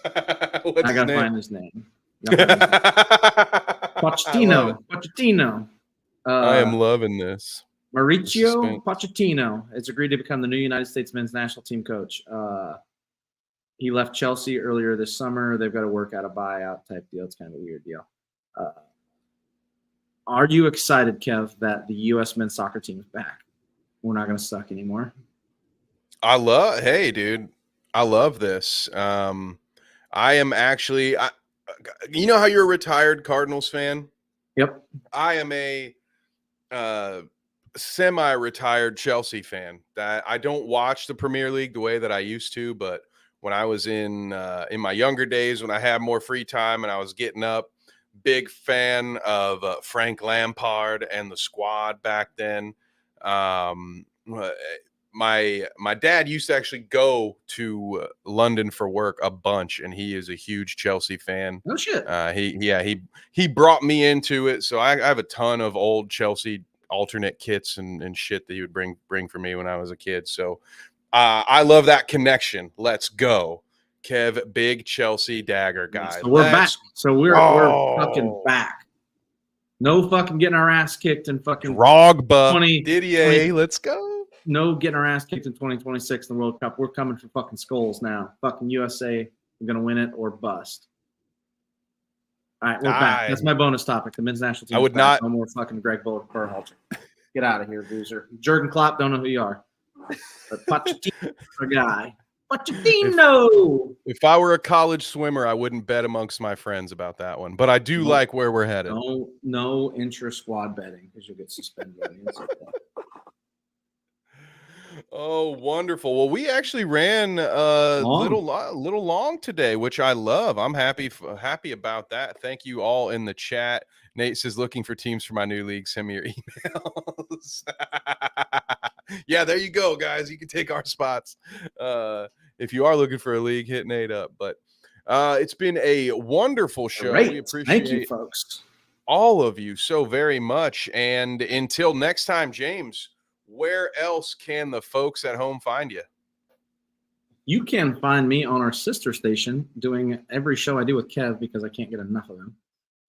I gotta find his name. Pochettino. I am loving this. Mauricio Pochettino has agreed to become the new United States men's national team coach. He left Chelsea earlier this summer. They've got to work out a buyout type deal. It's kind of a weird deal. Are you excited, Kev, that the U.S. men's soccer team is back? We're not going to suck anymore. Hey, dude, I love this. I am actually, you know how you're a retired Cardinals fan? Yep. I am a semi-retired Chelsea fan. That I don't watch the Premier League the way that I used to, but when I was in my younger days, when I had more free time and I was getting up, big fan of Frank Lampard and the squad back then. My dad used to actually go to London for work a bunch, and he is a huge Chelsea fan. No shit. He brought me into it, so I have a ton of old Chelsea alternate kits and shit that he would bring for me when I was a kid. So I love that connection. Let's go, Kev, big Chelsea dagger guy. So we're back. So we're fucking back. No fucking getting our ass kicked in fucking Drogba, Didier. Let's go. No getting our ass kicked in 2026 in the World Cup. We're coming for fucking skulls now. Fucking USA, we're gonna win it or bust. All right, we're back. That's my bonus topic. The men's national team. I would not. No more fucking Greg Berhalter. Get out of here, loser. Jurgen Klopp, don't know who you are. But Pochettino, a guy. Pochettino. If I were a college swimmer, I wouldn't bet amongst my friends about that one. But I do like where we're headed. No intra-squad betting because you'll get suspended. Oh, wonderful. Well, we actually ran a little long today, which I love. I'm happy about that. Thank you all in the chat. Nate says, looking for teams for my new league. Send me your emails. Yeah, there you go, guys. You can take our spots. If you are looking for a league, hit Nate up. But it's been a wonderful show. Great. We appreciate Thank you, folks. All of you so very much. And until next time, James, where else can the folks at home find you? You can find me on our sister station doing every show I do with Kev because I can't get enough of them.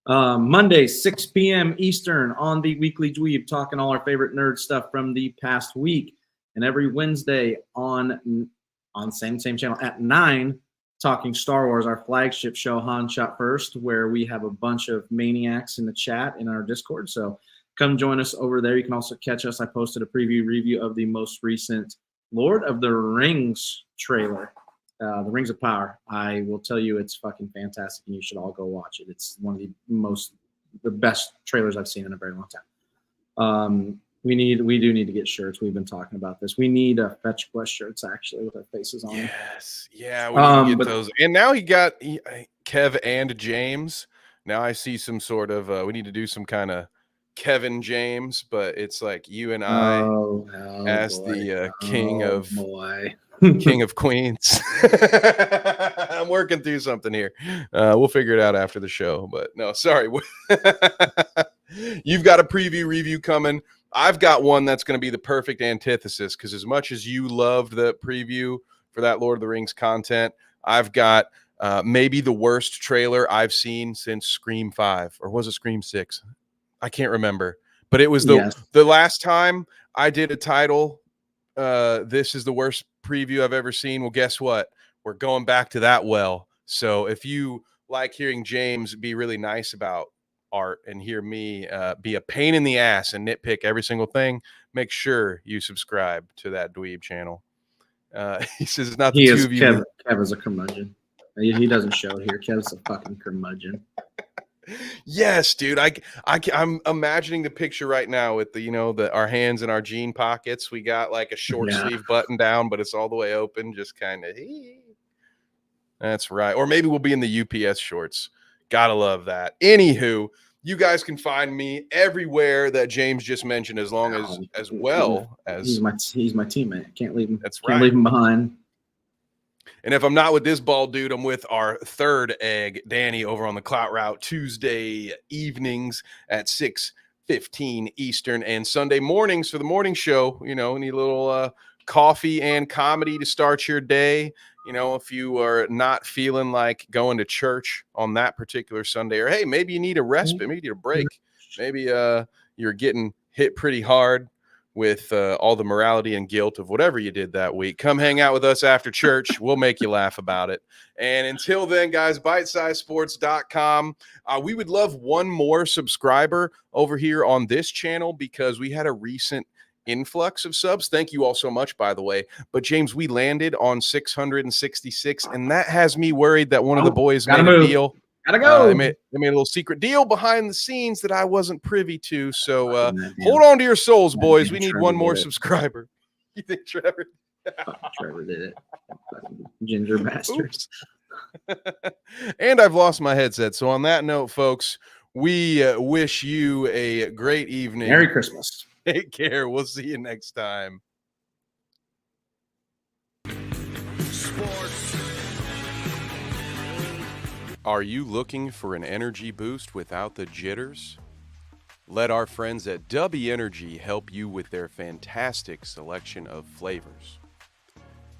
Monday, 6 p.m. Eastern on the Weekly Dweeb, talking all our favorite nerd stuff from the past week. And every Wednesday on same channel at 9, talking Star Wars, our flagship show, Han Shot First, where we have a bunch of maniacs in the chat in our Discord. So come join us over there. You can also catch us. I posted a review of the most recent Lord of the Rings trailer, The Rings of Power. I will tell you it's fucking fantastic, and you should all go watch it. It's one of the best trailers I've seen in a very long time. We do need to get shirts. We've been talking about this. We need Fetch Quest shirts actually with our faces on. Yes, yeah, we need to get those. And now he got Kev and James. Now I see some sort of. We need to do some kind of Kevin James, but it's like you and I as the king of Queens. I'm working through something here. We'll figure it out after the show. But no, sorry. You've got a review coming. I've got one that's going to be the perfect antithesis because as much as you loved the preview for that Lord of the Rings content, I've got maybe the worst trailer I've seen since Scream 5, or was it Scream 6? I can't remember, but it was the last time I did a title. This is the worst preview I've ever seen. Well, guess what? We're going back to that well. So if you like hearing James be really nice about art and hear me be a pain in the ass and nitpick every single thing, make sure you subscribe to that Dweeb channel. He says it's not the two of you. Kev is a curmudgeon. He doesn't show here. Kev's a fucking curmudgeon. Yes, dude. I'm imagining the picture right now with our hands in our jean pockets. We got like a short Yeah. sleeve button down, but it's all the way open, just kind of. That's right. Or maybe we'll be in the UPS shorts. Gotta love that. Anywho, you guys can find me everywhere that James just mentioned, as long as well as he's my teammate. Can't leave him. That's Can't right. leave him behind. And if I'm not with this bald dude, I'm with our third egg, Danny, over on the Clout Route Tuesday evenings at 6:15 Eastern, and Sunday mornings for the morning show. Need a little coffee and comedy to start your day. If you are not feeling like going to church on that particular Sunday, or hey, maybe you need a respite, maybe you need a break, maybe you're getting hit pretty hard with all the morality and guilt of whatever you did that week, come hang out with us after church. We'll make you laugh about it. And until then, guys, bitesizesports.com. We would love one more subscriber over here on this channel because we had a recent influx of subs. Thank you all so much, by the way. But James, we landed on 666, and that has me worried that one of the boys made a deal. Gotta go. They made a little secret deal behind the scenes that I wasn't privy to. So hold on to your souls, boys. We need one more subscriber. You think Trevor? Trevor did it. Ginger bastards. And I've lost my headset. So on that note, folks, we wish you a great evening. Merry Christmas. Take care. We'll see you next time. Are you looking for an energy boost without the jitters? Let our friends at Dubby Energy help you with their fantastic selection of flavors.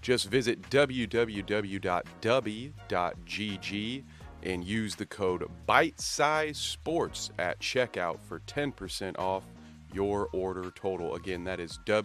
Just visit www.dubby.gg and use the code BITESIZESPORTS at checkout for 10% off your order total. Again, that is